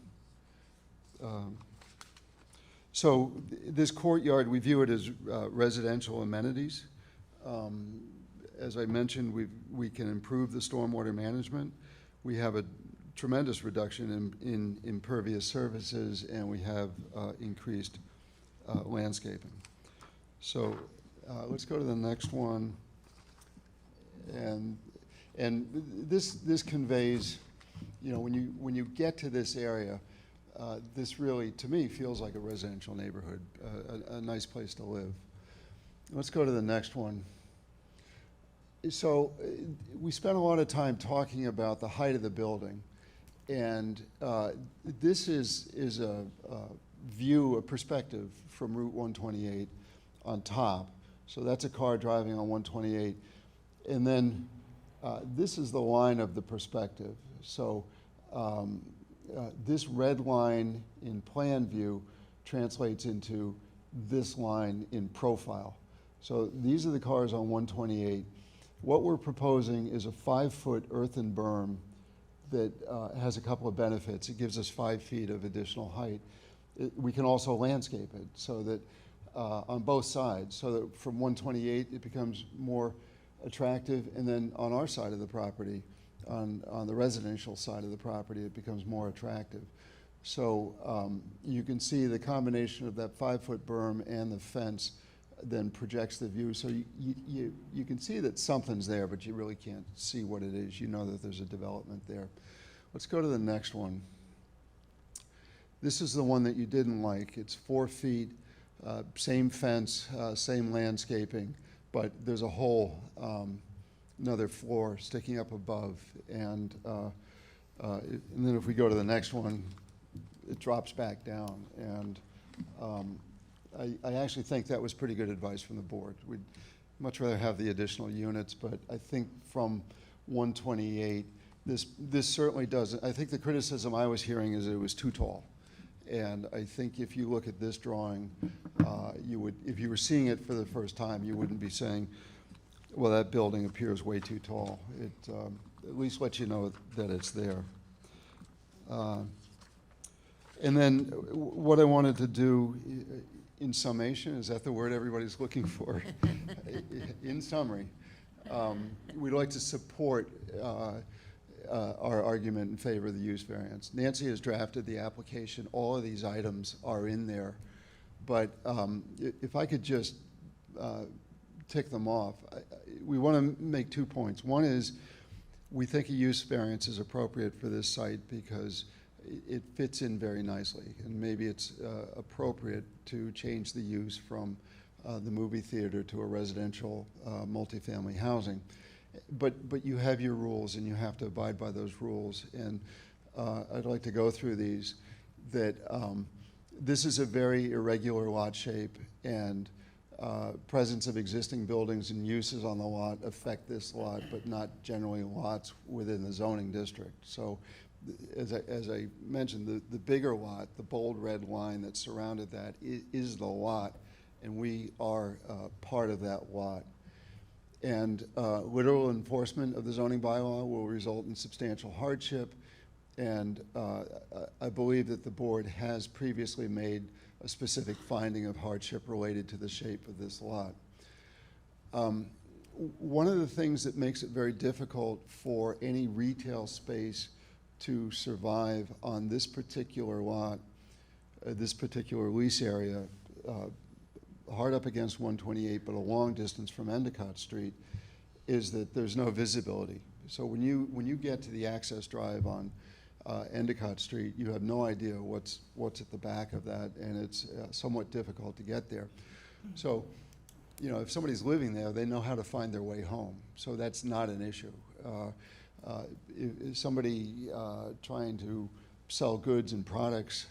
So this courtyard, we view it as residential amenities. As I mentioned, we can improve the stormwater management. We have a tremendous reduction in impervious surfaces, and we have increased landscaping. So let's go to the next one. And this conveys, you know, when you get to this area, this really, to me, feels like a residential neighborhood, a nice place to live. Let's go to the next one. So we spent a lot of time talking about the height of the building, and this is a view, a perspective from Route 128 on top. So that's a car driving on 128. And then this is the line of the perspective. So this red line in plan view translates into this line in profile. So these are the cars on 128. What we're proposing is a 5-foot earthen berm that has a couple of benefits. It gives us 5 feet of additional height. We can also landscape it so that on both sides, so that from 128 it becomes more attractive, and then on our side of the property, on the residential side of the property, it becomes more attractive. So you can see the combination of that 5-foot berm and the fence then projects the view. So you can see that something's there, but you really can't see what it is. You know that there's a development there. Let's go to the next one. This is the one that you didn't like. It's 4 feet, same fence, same landscaping, but there's a hole, another floor sticking up above. And then if we go to the next one, it drops back down. And I actually think that was pretty good advice from the board. We'd much rather have the additional units, but I think from 128, this certainly doesn't. I think the criticism I was hearing is it was too tall. And I think if you look at this drawing, you would, if you were seeing it for the first time, you wouldn't be saying, well, that building appears way too tall. It at least lets you know that it's there. And then what I wanted to do in summation, is that the word everybody's looking for? In summary, we'd like to support our argument in favor of the use variance. Nancy has drafted the application. All of these items are in there. But if I could just tick them off, we want to make 2 points. One is we think a use variance is appropriate for this site because it fits in very nicely, and maybe it's appropriate to change the use from the movie theater to a residential multifamily housing. But you have your rules, and you have to abide by those rules. And I'd like to go through these. That this is a very irregular lot shape, and presence of existing buildings and uses on the lot affect this lot, but not generally lots within the zoning district. So as I mentioned, the bigger lot, the bold red line that surrounded that is the lot, and we are part of that lot. And literal enforcement of the zoning bylaw will result in substantial hardship, And I believe that the board has previously made a specific finding of hardship related to the shape of this lot. One of the things that makes it very difficult for any retail space to survive on this particular lot, this particular lease area, hard up against 128, but a long distance from Endicott Street, is that there's no visibility. So when you get to the access drive on Endicott Street, you have no idea what's at the back of that, and it's somewhat difficult to get there. So, you know, if somebody's living there, they know how to find their way home. So that's not an issue. If somebody trying to sell goods and products,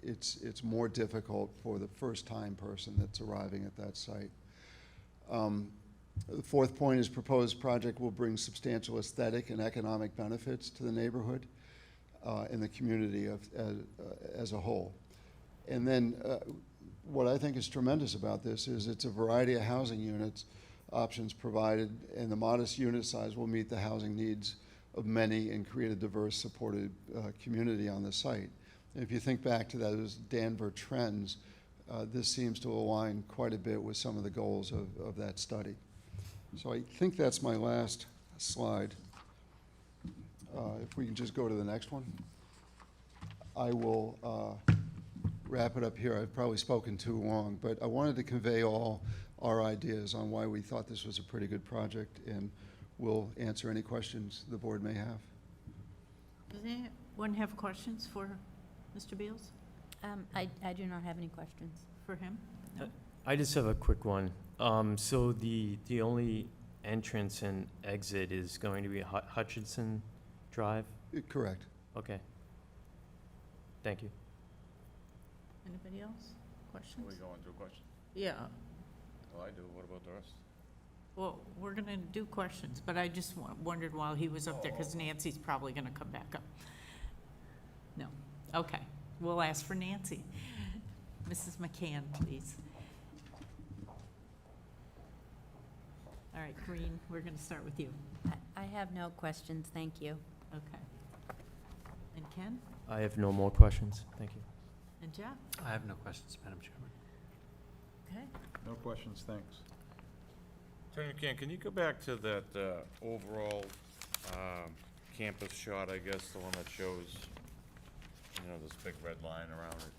it's more difficult for the first-time person that's arriving at that site. The fourth point is proposed project will bring substantial aesthetic and economic benefits to the neighborhood and the community as a whole. And then what I think is tremendous about this is it's a variety of housing units options provided, and the modest unit size will meet the housing needs of many and create a diverse, supported community on the site. And if you think back to those Danvers trends, this seems to align quite a bit with some of the goals of that study. So I think that's my last slide. If we can just go to the next one. I will wrap it up here. I've probably spoken too long, but I wanted to convey all our ideas on why we thought this was a pretty good project, and we'll answer any questions the board may have. Does anyone have questions for Mr. Beals? I do not have any questions. For him? No? I just have a quick one. So the only entrance and exit is going to be Hutchinson Drive? Correct. Okay. Thank you. Anybody else? Questions? Are we going through questions? Yeah. Well, I do. What about the rest? Well, we're going to do questions, but I just wondered while he was up there, because Nancy's probably going to come back up. No. Okay. We'll ask for Nancy. Mrs. McCann, please. All right, Green, we're going to start with you. I have no questions, thank you. Okay. And Ken? I have no more questions. Thank you. And Jeff? I have no questions, Madam Chairman. Okay. No questions, thanks. Attorney McCann, can you go back to that overall campus shot, I guess, the one that shows, you know, this big red line around it?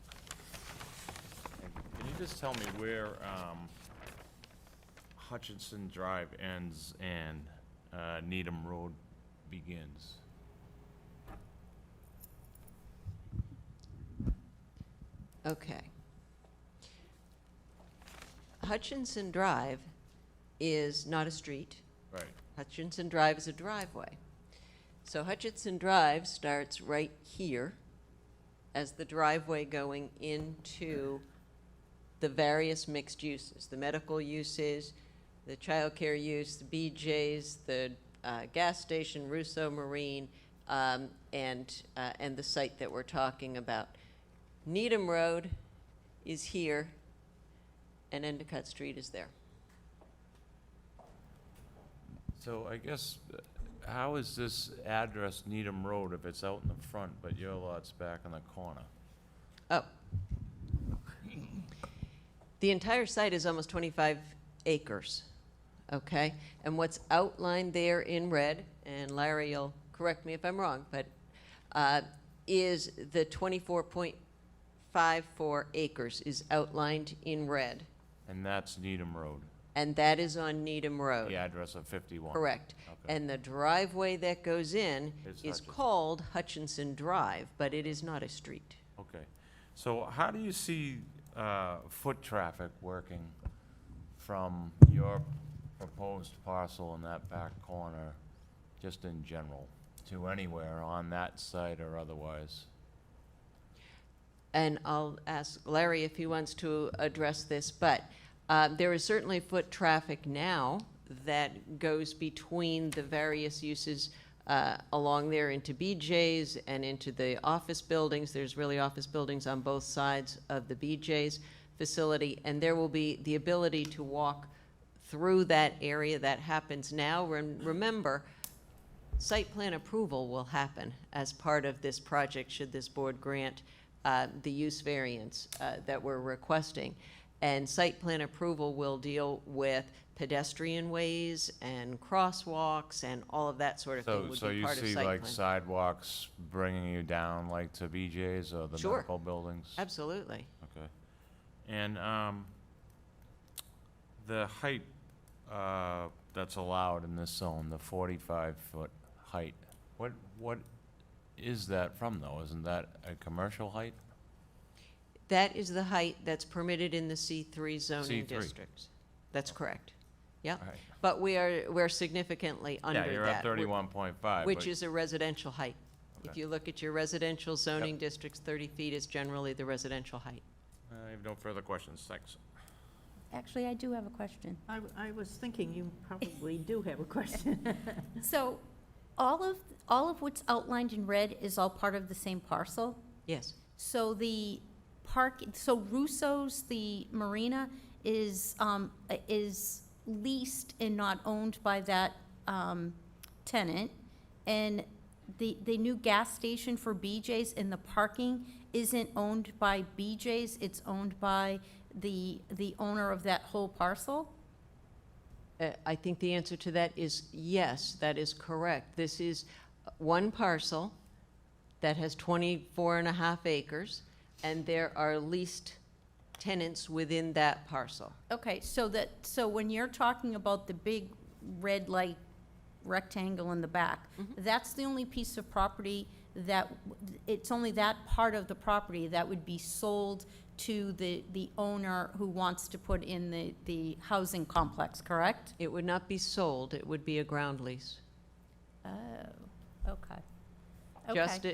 And can you just tell me where Hutchinson Drive ends and Needham Road begins? Okay. Hutchinson Drive is not a street. Right. Hutchinson Drive is a driveway. So Hutchinson Drive starts right here as the driveway going into the various mixed uses, the medical uses, the childcare use, the BJ's, the gas station, Russo Marine, and the site that we're talking about. Needham Road is here, and Endicott Street is there. So I guess, how is this address Needham Road if it's out in the front, but your lot's back in the corner? Oh. The entire site is almost 25 acres, okay? And what's outlined there in red, and Larry, you'll correct me if I'm wrong, but is the 24.54 acres is outlined in red. And that's Needham Road, And that is on Needham Road. the address of 51. Correct. Okay. And the driveway that goes in It's is Hutchinson. called Hutchinson Drive, but it is not a street. Okay. So how do you see foot traffic working from your proposed parcel in that back corner, just in general, to anywhere on that site or otherwise? And I'll ask Larry if he wants to address this, but there is certainly foot traffic now that goes between the various uses along there into BJ's and into the office buildings. There's really office buildings on both sides of the BJ's facility, and there will be the ability to walk through that area. That happens now. Remember, Site plan approval will happen as part of this project, should this board grant the use variance that we're requesting. And site plan approval will deal with pedestrian ways and crosswalks and all of that sort of thing would So be you part of see site like plan. sidewalks bringing you down like to BJ's or the Sure. medical buildings? Absolutely. Okay. And the height that's allowed in this zone, the 45-foot height, what is that from, though? Isn't that a commercial height? That is the height that's permitted in the C3 zoning C3. districts. That's correct. Yep. Right. But we're significantly under that. Yeah, you're at 31.5. Which but- is a residential height. If Okay. you look at your residential zoning districts, 30 feet is generally the residential height. I have no further questions, thanks. Actually, I do have a question. I was thinking you probably do have a question. So, all of what's outlined in red is all part of the same parcel? Yes. So the so Russo's, the marina, is leased and not owned by that tenant, and the new gas station for BJ's and the parking isn't owned by BJ's, it's owned by the owner of that whole parcel? I think the answer to that is yes, that is correct. This is one parcel that has 24 and a half acres, and there are leased tenants within that parcel. Okay, so when you're talking about the big red light rectangle in the back, that's the only piece of property that, it's only that part of the property that would be sold to the owner who wants to put in the housing complex, correct? It would not be sold, it would be a ground lease. Oh, okay.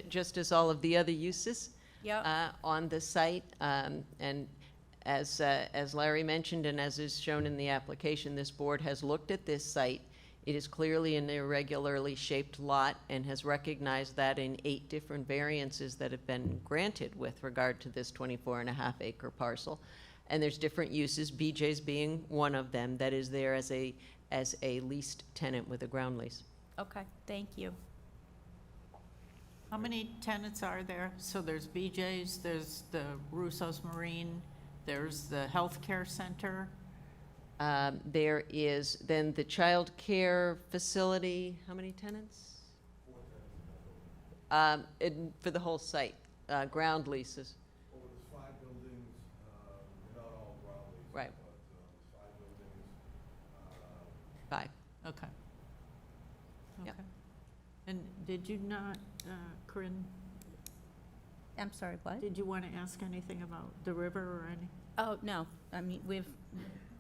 Just as all of the other uses Yep. on the site. And as Larry mentioned, and as is shown in the application, this board has looked at this site. It is clearly an irregularly shaped lot and has recognized that in 8 different variances that have been granted with regard to this 24 and a half acre parcel. And there's different uses, BJ's being one of them, that is there as a leased tenant with a ground lease. Okay, thank you. How many tenants are there? So there's BJ's, there's the Russo's Marine, there's the healthcare center. There is then the child care facility, how many tenants? 4 tenants. For the whole site, ground leases. Well, there's 5 buildings, they're not all ground leases. Right. But there's 5 buildings. 5. Okay. Yep. Okay. And did you not, Corinne, I'm sorry, what? did you want to ask anything about the river or any? Oh, no, I mean, we've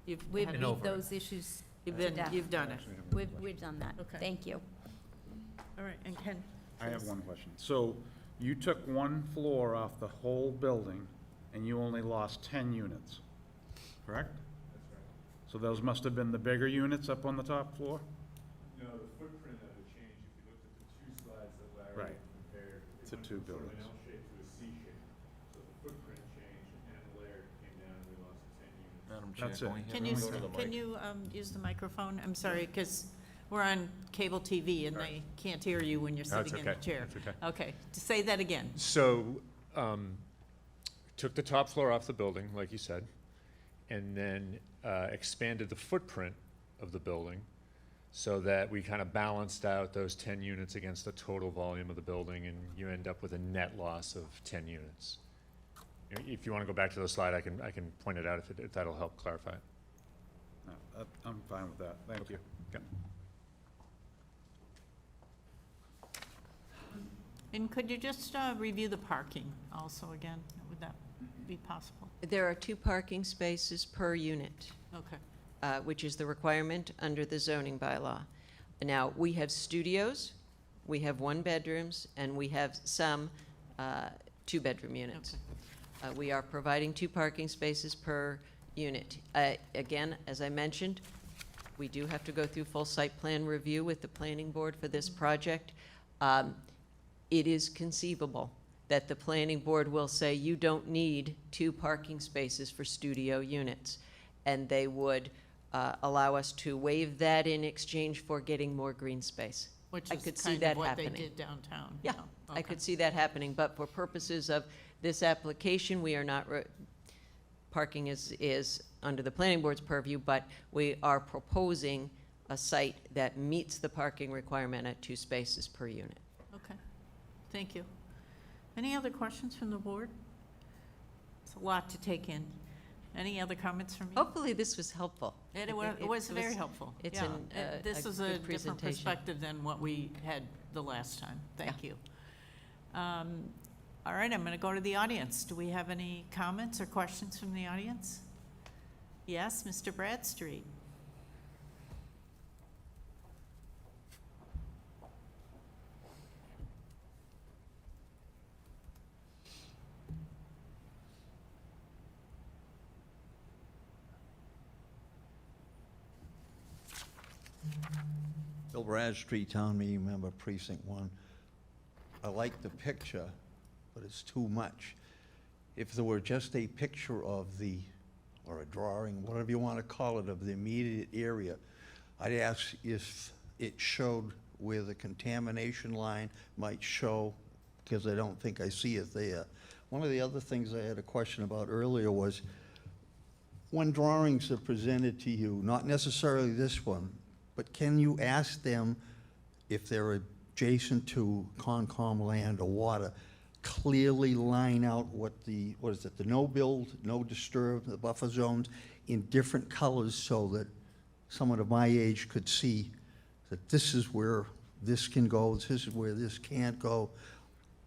You've had- beat those issues You've to been, death. you've done it. We've done that. Okay. Thank you. All right, and Ken? I have please. one question. So you took one floor off the whole building, and you only lost 10 units, correct? That's right. So those must have been the bigger units up on the top floor? No, the footprint of the change, if you looked at the 2 slides that Larry Right. compared. It's it a went 2 from sort of buildings. an L shape to a C shape. So the footprint changed and the layer came down and we lost 10 units. Madam Chair, That's can it. we Can have you, them go to the can mic? you use the microphone? I'm sorry, because we're on cable TV and they can't hear you when you're No, it's sitting in the okay. chair. It's okay. Okay, to say that again. So, took the top floor off the building, like you said, and then expanded the footprint of the building so that we kind of balanced out those 10 units against the total volume of the building, and you end up with a net loss of 10 units. If you want to go back to the slide, I can point it out if that'll help clarify it. No, I'm fine with that. Thank you. Yep. And could you just review the parking also again? Would that be possible? There are 2 parking spaces per unit, Okay. which is the requirement under the zoning bylaw. Now, we have studios, we have 1-bedrooms, and we have some 2-bedroom units. We are providing 2 parking spaces per unit. Again, as I mentioned, we do have to go through full site plan review with the planning board for this project. It is conceivable that the planning board will say you don't need 2 parking spaces for studio units, and they would allow us to waive that in exchange for getting more green space. Which I is could see kind that of what they happening. did downtown. Yeah, I could see that happening, but for purposes of this application, we are not, parking is under the planning board's purview, but we are proposing a site that meets the parking requirement at 2 spaces per unit. Okay, thank you. Any other questions from the board? It's a lot to take in. Any other comments from you? Hopefully, this was helpful. It was very helpful. It's Yeah, this a is good a different presentation. perspective than what we had the last time. Thank you. All right, I'm going to go to the audience. Do we have any comments or questions from the audience? Yes, Mr. Bradstreet. Bill Bradstreet, Town Meeting Member, Precinct 1. I like the picture, but it's too much. If there were just a picture of the, or a drawing, whatever you want to call it, of the immediate area, I'd ask if it showed where the contamination line might show, because I don't think I see it there. One of the other things I had a question about earlier was, when drawings are presented to you, not necessarily this one, but can you ask them if they're adjacent to Concom land or water, clearly line out what the no build, no disturb, the buffer zones in different colors so that someone of my age could see that this is where this can go, this is where this can't go.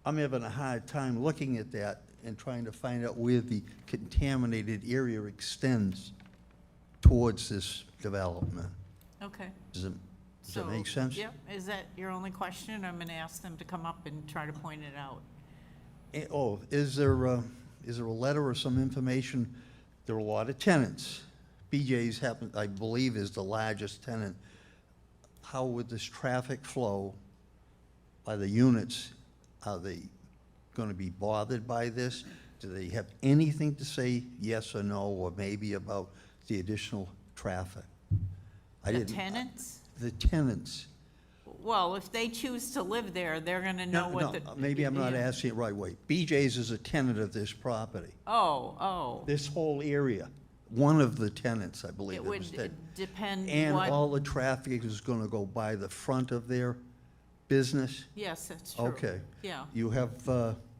I'm having a hard time looking at that and trying to find out where the contaminated area extends towards this development. Okay. Does that make sense? Yep. Is that your only question? I'm going to ask them to come up and try to point it out. Oh, is there a letter or some information? There are a lot of tenants. BJ's happen, I believe, is the largest tenant. How would this traffic flow by the units? Are they going to be bothered by this? Do they have anything to say yes or no, or maybe about the additional traffic? The tenants? The tenants. Well, if they choose to live there, they're going to know what the... Maybe I'm not yeah. asking it right way. BJ's is a tenant of this property. Oh. This whole area, one of the tenants, I believe It it was. would depend And what... all the traffic is going to go by the front of their business? Yes, that's true. Okay. Yeah. You have,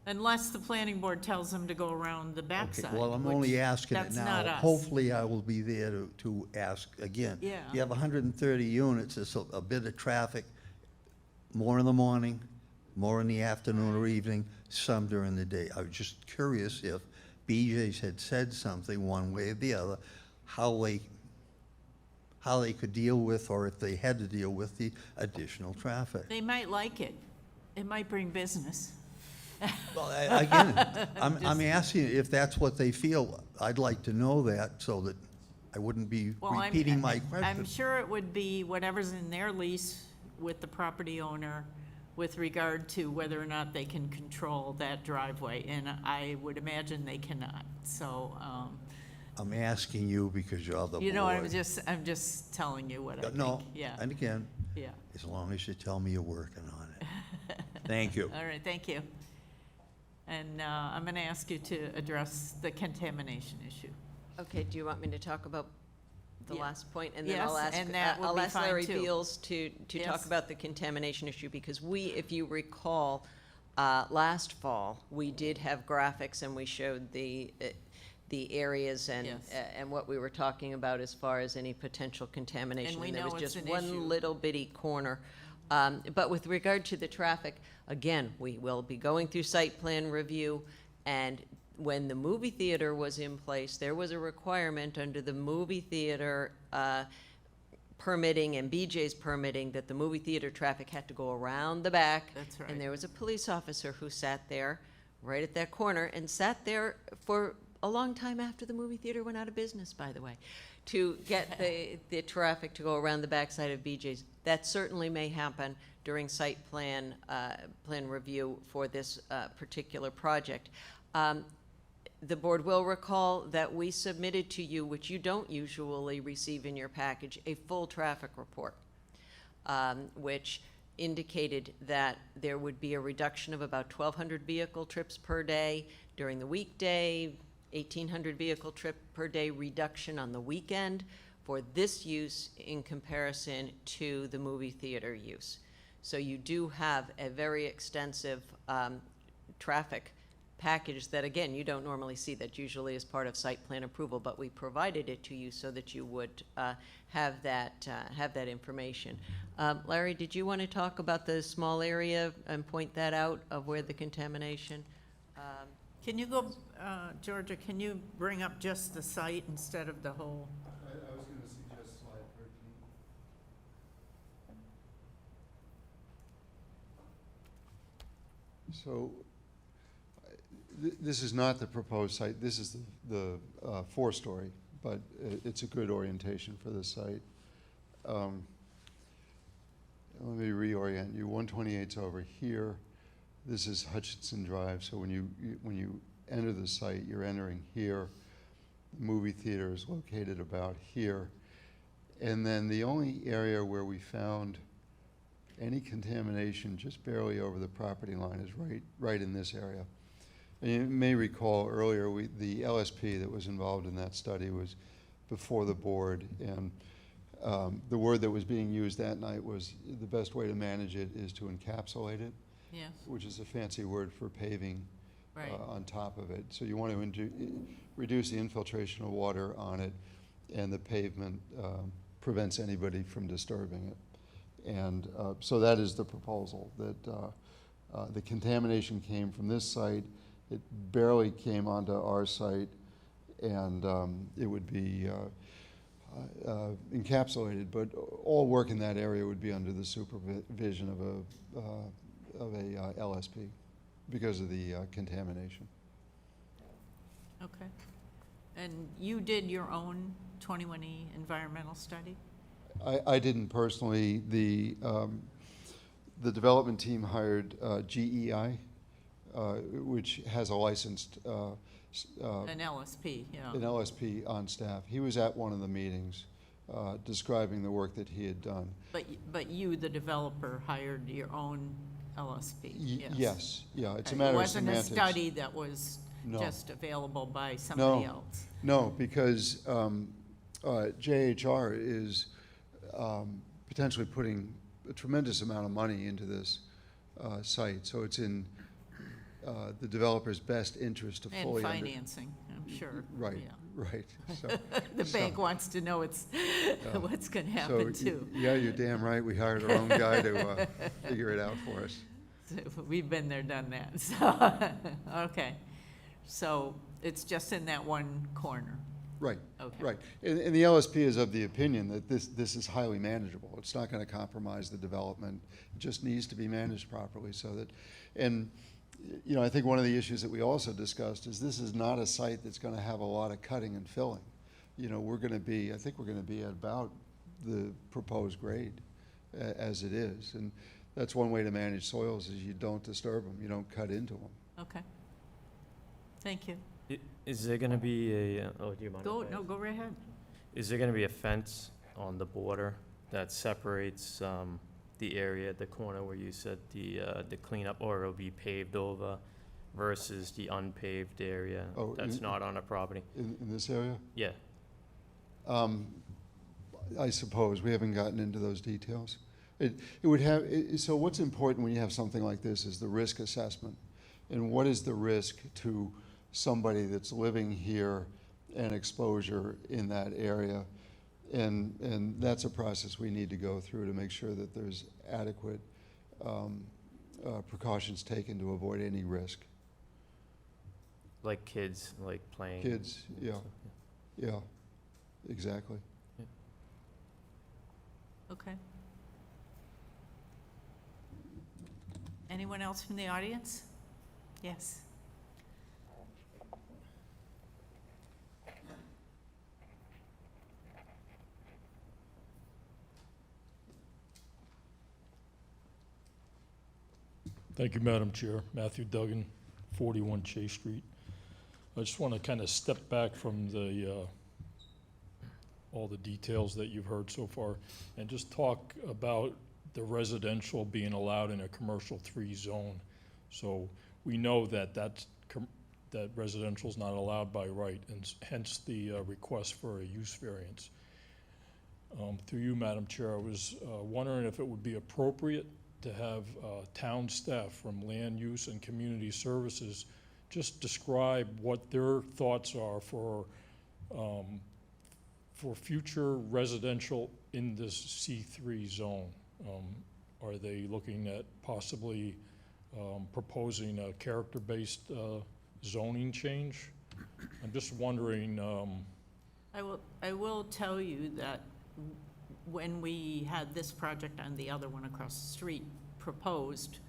Unless the planning board tells them to go around the okay, backside. well, I'm which only asking it that's not now. us. Hopefully, I will be there to ask again. Yeah. You have 130 units, it's a bit of traffic, more in the morning, more in the afternoon or evening, some during the day. I was just curious if BJ's had said something one way or the other, how they could deal with, or if they had to deal with the additional traffic. They might like it. It might bring business. Well, again, I'm asking if that's what they feel. I'd like to know that so that I wouldn't be Well, repeating my I'm question. sure it would be whatever's in their lease with the property owner with regard to whether or not they can control that driveway, and I would imagine they cannot, so, I'm asking you because you're the board. you know, I'm just telling you what I think, No, yeah, and again, yeah. as long as you tell me you're working on it. Thank you. All right, thank you. And I'm gonna ask you to address the contamination issue. Okay, do you want me to talk about the Yeah. last point? And then Yes, I'll ask, and that would I'll be ask fine, Larry too. Beals to Yes. talk about the contamination issue, because we, if you recall, last fall, we did have graphics and we showed the areas and, Yes. and what we were talking about as far as any potential contamination. And we there know was it's just an one issue. little bitty corner. But with regard to the traffic, again, we will be going through site plan review, and when the movie theater was in place, there was a requirement under the movie theater permitting and BJ's permitting that the movie theater traffic had to go around the back. That's right. And there was a police officer who sat there, right at that corner, and sat there for a long time after the movie theater went out of business, by the way, to get the traffic to go around the backside of BJ's. That certainly may happen during site plan review for this particular project. The board will recall that we submitted to you, which you don't usually receive in your package, a full traffic report, which indicated that there would be a reduction of about 1,200 vehicle trips per day during the weekday, 1,800 vehicle trip per day reduction on the weekend for this use in comparison to the movie theater use. So you do have a very extensive traffic package that, again, you don't normally see. That usually is part of site plan approval, but we provided it to you so that you would have that information. Larry, did you want to talk about the small area and point that out of where the contamination? Can you go, Georgia, can you bring up just the site instead of the whole? I was going to suggest slide 13. So this is not the proposed site. This is the four-story, but it's a good orientation for this site. Let me reorient you. 128's over here. This is Hutchinson Drive. So when you enter the site, you're entering here. The movie theater is located about here. And then the only area where we found any contamination just barely over the property line is right in this area. And you may recall earlier, the LSP that was involved in that study was before the board, and the word that was being used that night was the best way to manage it is to encapsulate it, Yes, which is a fancy word for paving right. on top of it. So you want to reduce the infiltration of water on it, and the pavement prevents anybody from disturbing it. And so that is the proposal, that the contamination came from this site. It barely came onto our site, and it would be encapsulated, but all work in that area would be under the supervision of a LSP because of the contamination. Okay. And you did your own 21E environmental study? I didn't personally. The development team hired GEI, which has a licensed An LSP, yeah. an LSP on staff. He was at one of the meetings describing the work that he had done. But you, the developer, hired your own LSP? Yes, yeah, it's a Okay. matter of semantics. It wasn't a study that was No. just available by somebody else? No, because JHR is potentially putting a tremendous amount of money into this site, so it's in the developer's best interest to fully And financing, I'm sure. Right, yeah. right. So, The bank wants to know what's going to happen, too. Yeah, you're damn right. We hired our own guy to figure it out for us. We've been there, done that, so, okay. So it's just in that one corner? Right, Okay. right. And the LSP is of the opinion that this is highly manageable. It's not going to compromise the development. It just needs to be managed properly so that, and, you know, I think one of the issues that we also discussed is this is not a site that's going to have a lot of cutting and filling. You know, I think we're going to be at about the proposed grade as it is. And that's one way to manage soils is you don't disturb them, you don't cut into them. Okay. Thank you. Is there gonna be a, oh, do you mind? if I ask? Go right ahead. Is there gonna be a fence on the border that separates, the area at the corner where you said the cleanup, or it'll be paved over versus the unpaved area Oh, that's not on a property? In this area? Yeah, I suppose, we haven't gotten into those details. It would have, so what's important when you have something like this is the risk assessment. And what is the risk to somebody that's living here and exposure in that area? And that's a process we need to go through to make sure that there's adequate precautions taken to avoid any risk. like kids, like playing. Kids, and yeah. stuff, Yeah, exactly. Okay. Anyone else from the audience? Yes. Thank you, Madam Chair. Matthew Duggan, 41 Chase Street. I just want to kind of step back from all the details that you've heard so far and just talk about the residential being allowed in a commercial 3 zone. So we know that that residential is not allowed by right, and hence the request for a use variance. Through you, Madam Chair, I was wondering if it would be appropriate to have town staff from Land Use and Community Services just describe what their thoughts are for future residential in this C3 zone. Are they looking at possibly proposing a character-based zoning change? I'm just wondering. I will tell you that when we had this project and the other one across the street proposed,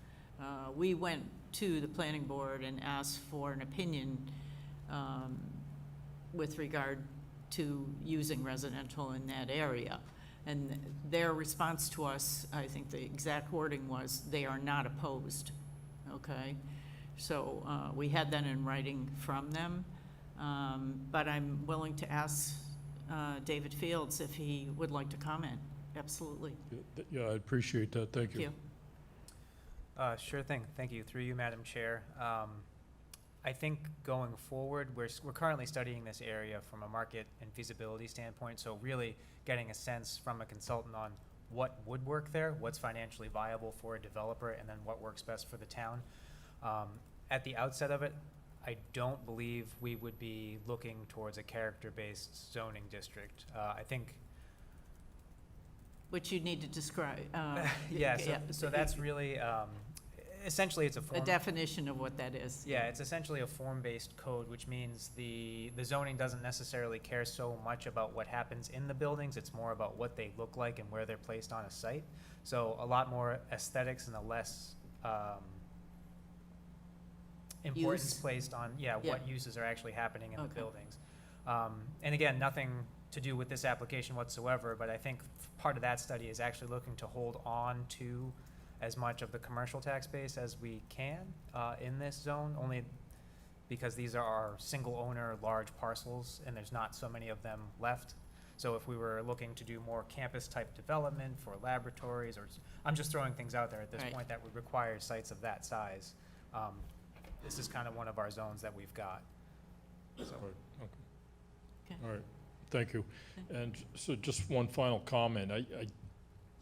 we went to the planning board and asked for an opinion with regard to using residential in that area. And their response to us, I think the exact wording was, they are not opposed, okay? So we had that in writing from them, but I'm willing to ask David Fields if he would like to comment. Absolutely. Yeah, I appreciate that. Thank you. Sure thing. Thank you. Through you, Madam Chair. I think going forward, we're currently studying this area from a market and feasibility standpoint, so really getting a sense from a consultant on what would work there, what's financially viable for a developer, and then what works best for the town. At the outset of it, I don't believe we would be looking towards a character-based zoning district. I think Which you need to describe. So that's really, essentially it's a definition of what that is. Yeah, it's essentially a form-based code, which means the zoning doesn't necessarily care so much about what happens in the buildings. It's more about what they look like and where they're placed on a site. So a lot more aesthetics and a less importance placed on what uses are actually happening in the buildings. And again, nothing to do with this application whatsoever, but I think part of that study is actually looking to hold on to as much of the commercial tax base as we can in this zone, only because these are our single owner large parcels and there's not so many of them left. So if we were looking to do more campus type development for laboratories, or I'm just throwing things out there at this point that would require sites of that size, this is kind of one of our zones that we've got. So. All right, thank you. And so just one final comment.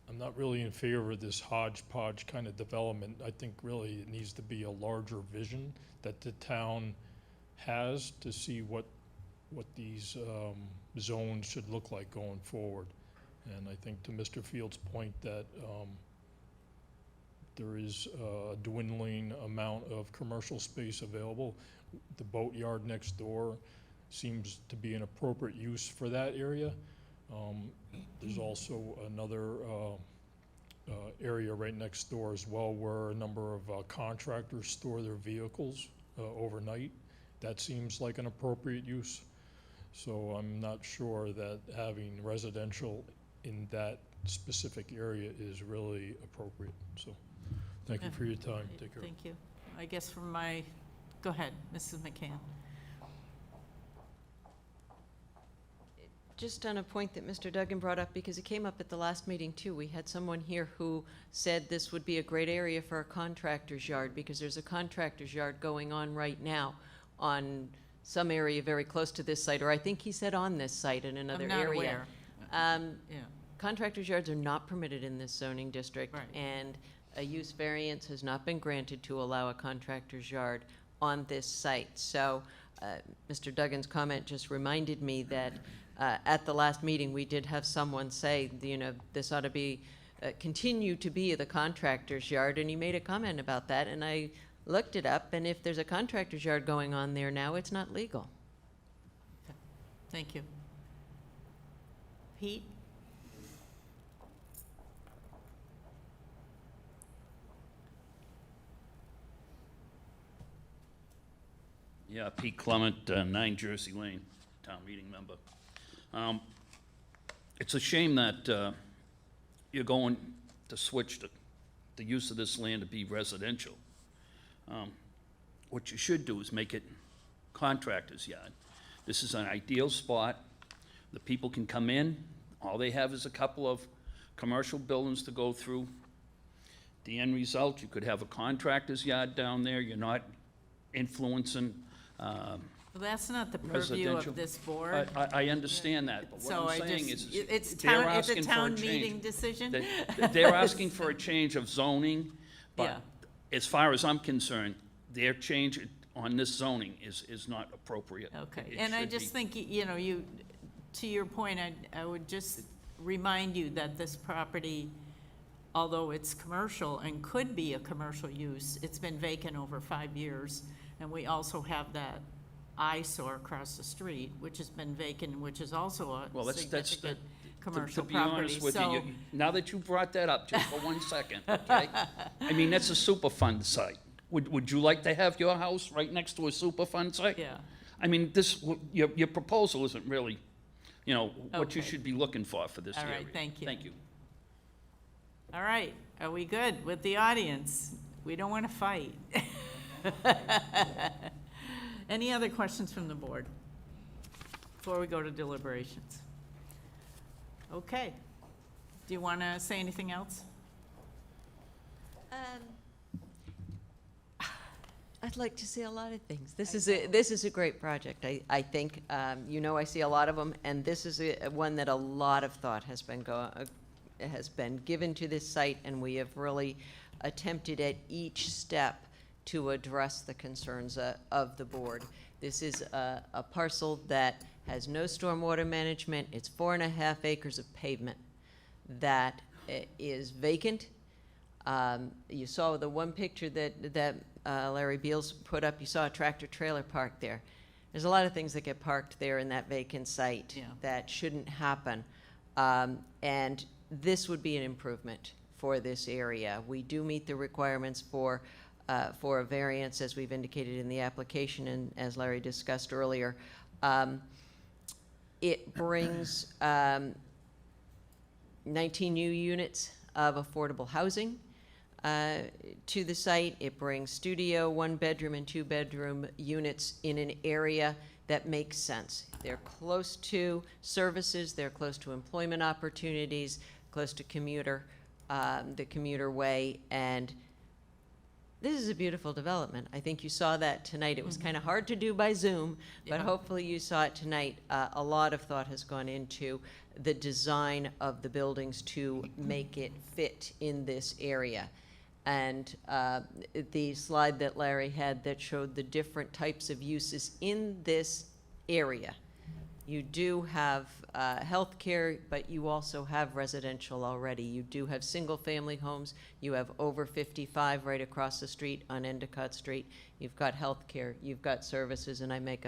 I'm not really in favor of this hodgepodge kind of development. I think really it needs to be a larger vision that the town has to see what these zones should look like going forward. And I think to Mr. Fields' point that there is a dwindling amount of commercial space available. The boatyard next door seems to be an appropriate use for that area. There's also another area right next door as well where a number of contractors store their vehicles overnight. That seems like an appropriate use. So I'm not sure that having residential in that specific area is really appropriate. So thank you for your time. Take care. Thank you. I guess go ahead, Mrs. McCann. Just on a point that Mr. Duggan brought up, because it came up at the last meeting too, we had someone here who said this would be a great area for a contractor's yard, because there's a contractor's yard going on right now on some area very close to this site, or I think he said on this site in another area. I'm not aware. Contractor's yards are not permitted in this zoning district, and a use variance has not been granted to allow a contractor's yard on this site. So Mr. Duggan's comment just reminded me that at the last meeting, we did have someone say, this ought to be, continue to be the contractor's yard, and he made a comment about that, and I looked it up, and if there's a contractor's yard going on there now, it's not legal. Thank you. Pete? Yeah, Pete Clement, 9 Jersey Lane, town meeting member. It's a shame that you're going to switch the use of this land to be residential. What you should do is make it contractor's yard. This is an ideal spot. The people can come in. All they have is a couple of commercial buildings to go through. the end result, you could have a contractor's yard down there, you're not influencing, Well, that's not the purview residential. of this board. I understand that, but So what I I'm saying just, is, it's they're town, it's a asking for a town change. meeting decision. They're asking for a change of zoning, Yeah. but as far as I'm concerned, their change on this zoning is not appropriate. Okay, It and I should just be. think, to your point, I would just remind you that this property, although it's commercial and could be a commercial use, it's been vacant over 5 years. And we also have that eyesore across the street, which has been vacant, which is also a Well, that's significant to commercial be property. honest with So- you, now that you brought that up, just for 1 second, okay? I mean, that's a Superfund site. Would you like to have your house right next to a Superfund site? Yeah, I mean, your proposal isn't really, what you Okay. should be looking for this All area. right, thank you. Thank you. all right, are we good with the audience? We don't want to fight. Any other questions from the board before we go to deliberations? Okay. Do you want to say anything else? I'd like to see a lot of things. This is a great project, I think. I see a lot of them, and this is one that a lot of thought has been given to this site, and we have really attempted at each step to address the concerns of the board. This is a parcel that has no stormwater management. It's 4.5 acres of pavement that is vacant. You saw the one picture that Larry Beals put up. You saw a tractor trailer parked there. There's a lot of things that get parked there in that vacant site Yeah. that shouldn't happen. And this would be an improvement for this area. We do meet the requirements for a variance, as we've indicated in the application and as Larry discussed earlier. It brings 19 new units of affordable housing to the site. It brings studio, 1-bedroom and 2-bedroom units in an area that makes sense. They're close to services, they're close to employment opportunities, close to the commuter way, and this is a beautiful development. I think you saw that tonight. It was kind of hard to do by Zoom, but Yeah. hopefully you saw it tonight. A lot of thought has gone into the design of the buildings to make it fit in this area. And the slide that Larry had that showed the different types of uses in this area. You do have healthcare, but you also have residential already. You do have single-family homes. You have over 55 right across the street on Endicott Street. You've got healthcare. You've got services, and I make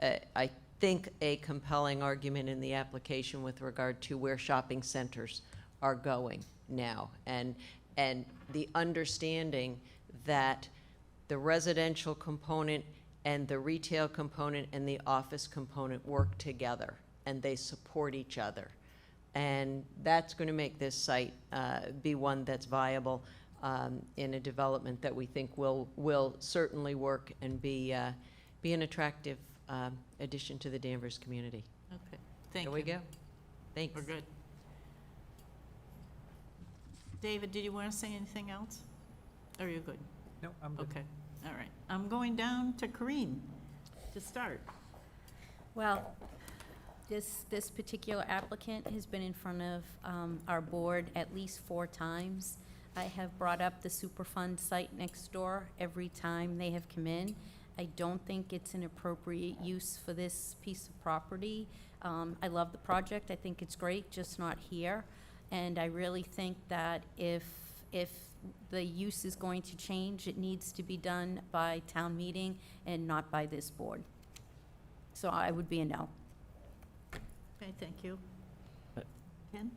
I think a compelling argument in the application with regard to where shopping centers are going now, and the understanding that the residential component and the retail component and the office component work together, and they support each other. And that's going to make this site be one that's viable in a development that we think will certainly work and be an attractive addition to the Danvers community. Okay, thank you. There we go. Thanks. We're good. David, did you want to say anything else? Or are you good? No, I'm good. Okay, all right. I'm going down to Corinne to start. Well, this particular applicant has been in front of our board at least 4 times. I have brought up the Superfund site next door every time they have come in. I don't think it's an appropriate use for this piece of property. I love the project. I think it's great, just not here. And I really think that if the use is going to change, it needs to be done by town meeting and not by this board. So I would be a no. Okay, thank you. Ken?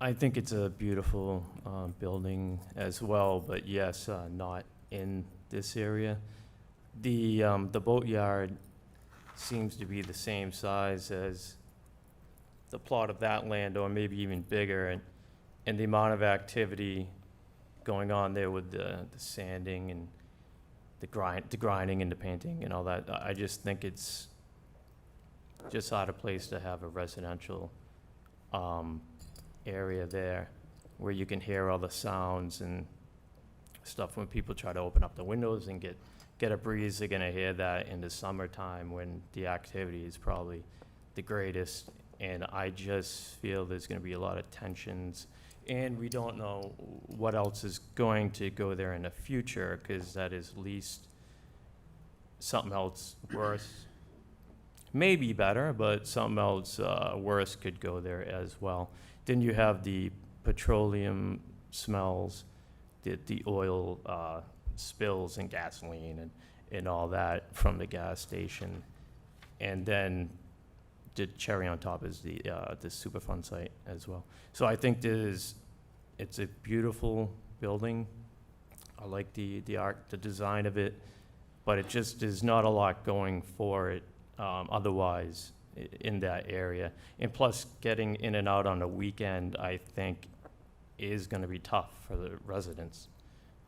I think it's a beautiful building as well, but yes, not in this area. The boatyard seems to be the same size as the plot of that land, or maybe even bigger, and the amount of activity going on there with the sanding and the grinding and the painting and all that. I just think it's just out of place to have a residential area there. where you can hear all the sounds and stuff. When people try to open up the windows and get a breeze, they're gonna hear that in the summertime when the activity is probably the greatest. And I just feel there's gonna be a lot of tensions, and we don't know what else is going to go there in the future, because that is at least something else worse. Maybe better, but something else worse could go there as well. Then you have the petroleum smells, the oil spills and gasoline and all that from the gas station. And then the cherry on top is the Superfund site as well. So I think it's a beautiful building. I like the art, the design of it, but it just is not a lot going for it otherwise in that area. And plus, getting in and out on a weekend, I think, is gonna be tough for the residents.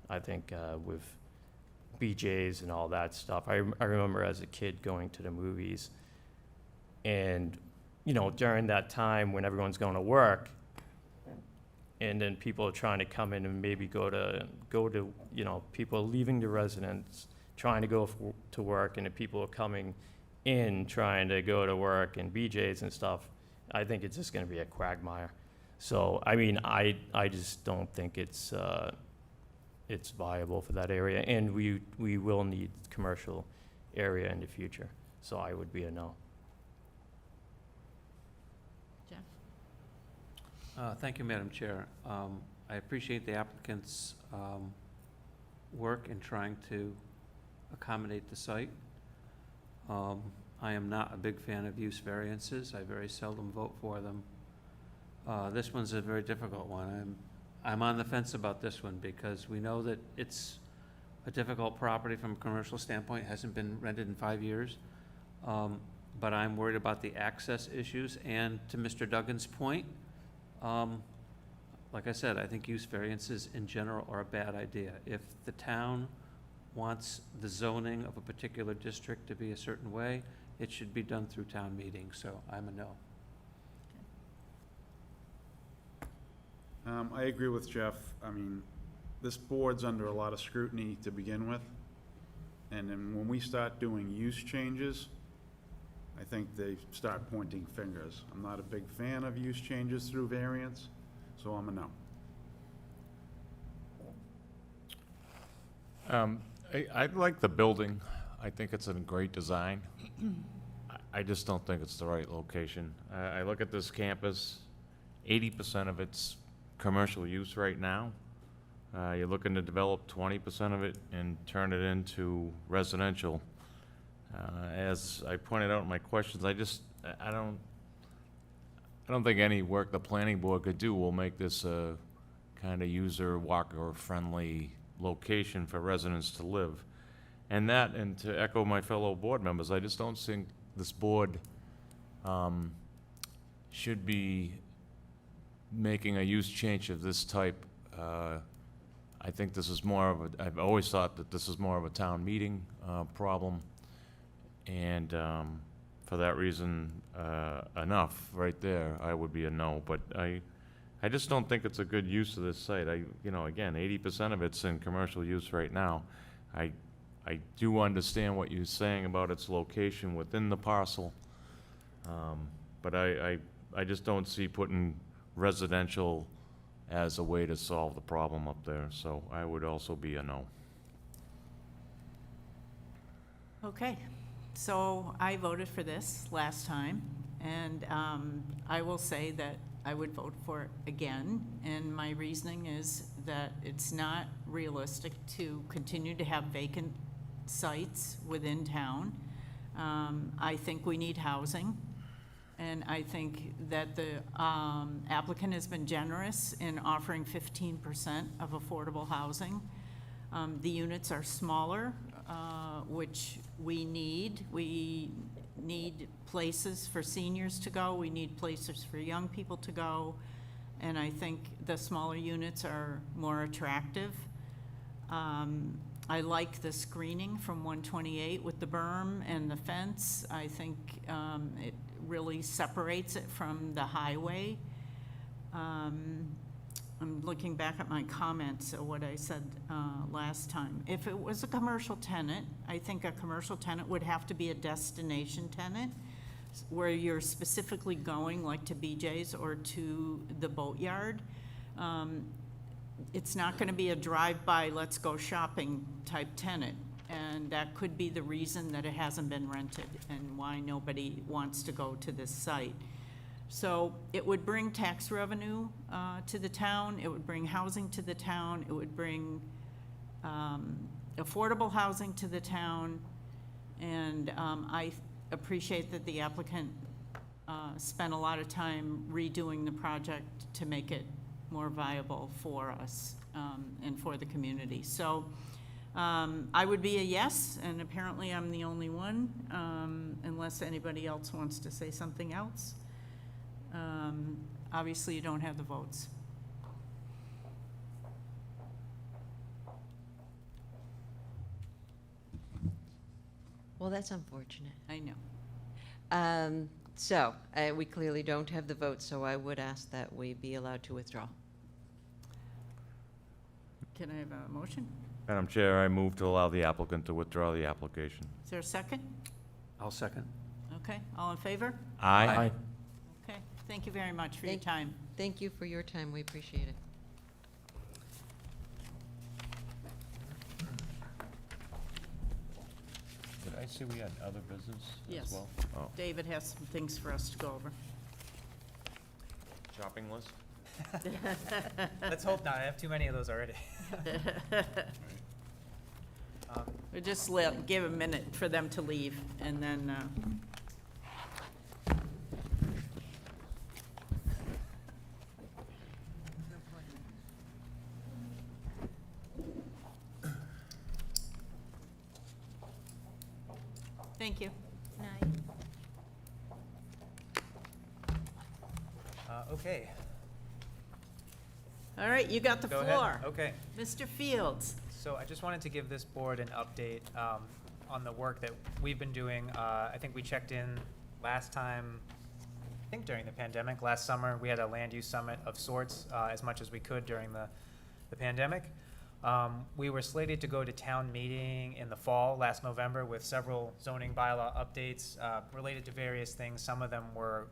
I think with BJ's and all that stuff. I remember as a kid going to the movies, and, you know, during that time when everyone's going to work, and then people are trying to come in and maybe go to, you know, people are leaving the residence, trying to go to work, and the people are coming in trying to go to work, and BJ's and stuff. I think it's just gonna be a quagmire. So, I mean, I just don't think it's viable for that area, and we will need commercial area in the future. So I would be a no. Jeff? Thank you, Madam Chair. I appreciate the applicant's work in trying to accommodate the site. I am not a big fan of use variances. I very seldom vote for them. This one's a very difficult one. I'm on the fence about this one because we know that it's a difficult property from a commercial standpoint. It hasn't been rented in 5 years. But I'm worried about the access issues, and to Mr. Duggan's point, like I said, I think use variances in general are a bad idea. If the town wants the zoning of a particular district to be a certain way, it should be done through town meetings, so I'm a no. I agree with Jeff. I mean, this board's under a lot of scrutiny to begin with. And then when we start doing use changes, I think they start pointing fingers. I'm not a big fan of use changes through variance, so I'm a no. I like the building. I think it's a great design. I just don't think it's the right location. I look at this campus, 80% of it's commercial use right now. You're looking to develop 20% of it and turn it into residential. As I pointed out in my questions, I don't think any work the planning board could do will make this a kind of user walker friendly location for residents to live. And to echo my fellow board members, I just don't think this board should be making a use change of this type. I think this is more of I've always thought that this is more of a town meeting problem. And for that reason, enough right there, I would be a no. But I just don't think it's a good use of this site. Again, 80% of it's in commercial use right now. I do understand what you're saying about its location within the parcel. But I just don't see putting residential as a way to solve the problem up there. So I would also be a no. Okay, so I voted for this last time, and I will say that I would vote for it again, and my reasoning is that it's not realistic to continue to have vacant sites within town. I think we need housing, and I think that the applicant has been generous in offering 15% of affordable housing. The units are smaller, which we need. We need places for seniors to go. We need places for young people to go. And I think the smaller units are more attractive. I like the screening from 128 with the berm and the fence. I think it really separates it from the highway. I'm looking back at my comments of what I said last time. If it was a commercial tenant, I think a commercial tenant would have to be a destination tenant where you're specifically going, like to BJ's or to the boatyard. It's not gonna be a drive-by, let's go shopping type tenant. And that could be the reason that it hasn't been rented and why nobody wants to go to this site. So it would bring tax revenue to the town, it would bring housing to the town, it would bring affordable housing to the town. And I appreciate that the applicant spent a lot of time redoing the project to make it more viable for us and for the community. So I would be a yes, and apparently I'm the only one, unless anybody else wants to say something else. Obviously, you don't have the votes. Well, that's unfortunate. I know. So, we clearly don't have the vote, so I would ask that we be allowed to withdraw. Can I have a motion? Madam Chair, I move to allow the applicant to withdraw the application. Is there a second? I'll second. Okay, all in favor? Aye. Okay, thank you very much for your Thank- time. Thank you for your time, we appreciate it. Did I see we had other business Yes. as well? Oh, David has some things for us to go over. shopping list? Let's hope not, I have too many of those already. We'll just give a minute for them to leave, and then, thank you. Night. Okay, All right, you got the go floor. ahead. Okay. Mr. Fields. So I just wanted to give this board an update on the work that we've been doing. I think we checked in last time, I think during the pandemic, last summer. We had a land use summit of sorts, as much as we could during the pandemic. We were slated to go to town meeting in the fall, last November, with several zoning bylaw updates related to various things. Some of them were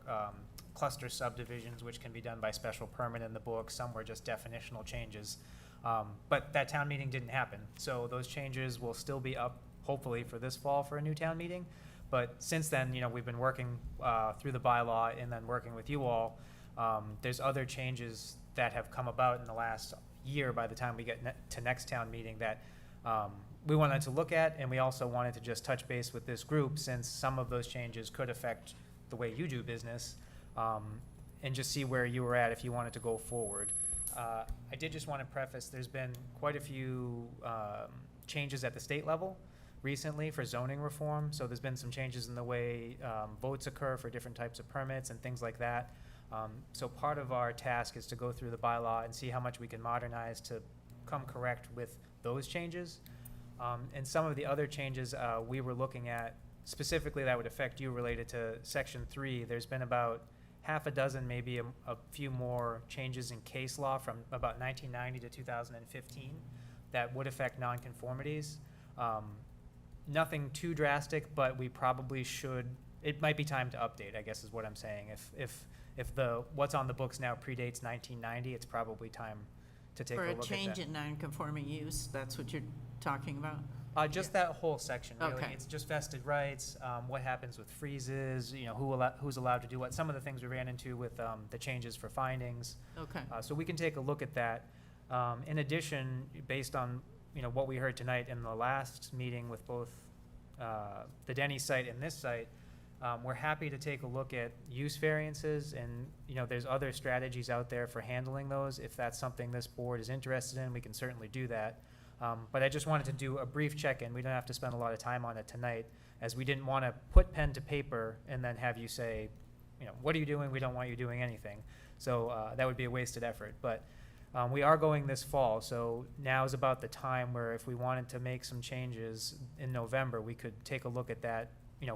cluster subdivisions, which can be done by special permit in the book. Some were just definitional changes. But that town meeting didn't happen. So those changes will still be up, hopefully, for this fall for a new town meeting. But since then, you know, we've been working through the bylaw and then working with you all. There's other changes that have come about in the last year by the time we get to next town meeting that we wanted to look at, and we also wanted to just touch base with this group since some of those changes could affect the way you do business, and just see where you were at if you wanted to go forward. I did just want to preface, there's been quite a few changes at the state level recently for zoning reform. So there's been some changes in the way votes occur for different types of permits and things like that. So part of our task is to go through the bylaw and see how much we can modernize to come correct with those changes. And some of the other changes we were looking at specifically that would affect you related to Section 3. There's been about half a dozen, maybe a few more changes in case law from about 1990 to 2015 that would affect nonconformities. Nothing too drastic, but we probably should, it might be time to update, I guess is what I'm saying. If the, what's on the books now predates 1990, it's probably time to take a look at that. For a change in non-conforming use, that's what you're talking about? Just that whole section, really. Okay. It's just vested rights, what happens with freezes, you know, who's allowed to do what. Some of the things we ran into with the changes for findings. Okay. So we can take a look at that. In addition, based on, you know, what we heard tonight in the last meeting with both the Denny site and this site, we're happy to take a look at use variances, and, you know, there's other strategies out there for handling those. If that's something this board is interested in, we can certainly do that. But I just wanted to do a brief check-in. We don't have to spend a lot of time on it tonight, as we didn't want to put pen to paper and then have you say, you know, what are you doing? We don't want you doing anything. So that would be a wasted effort. But we are going this fall, so now is about the time where if we wanted to make some changes in November, we could take a look at that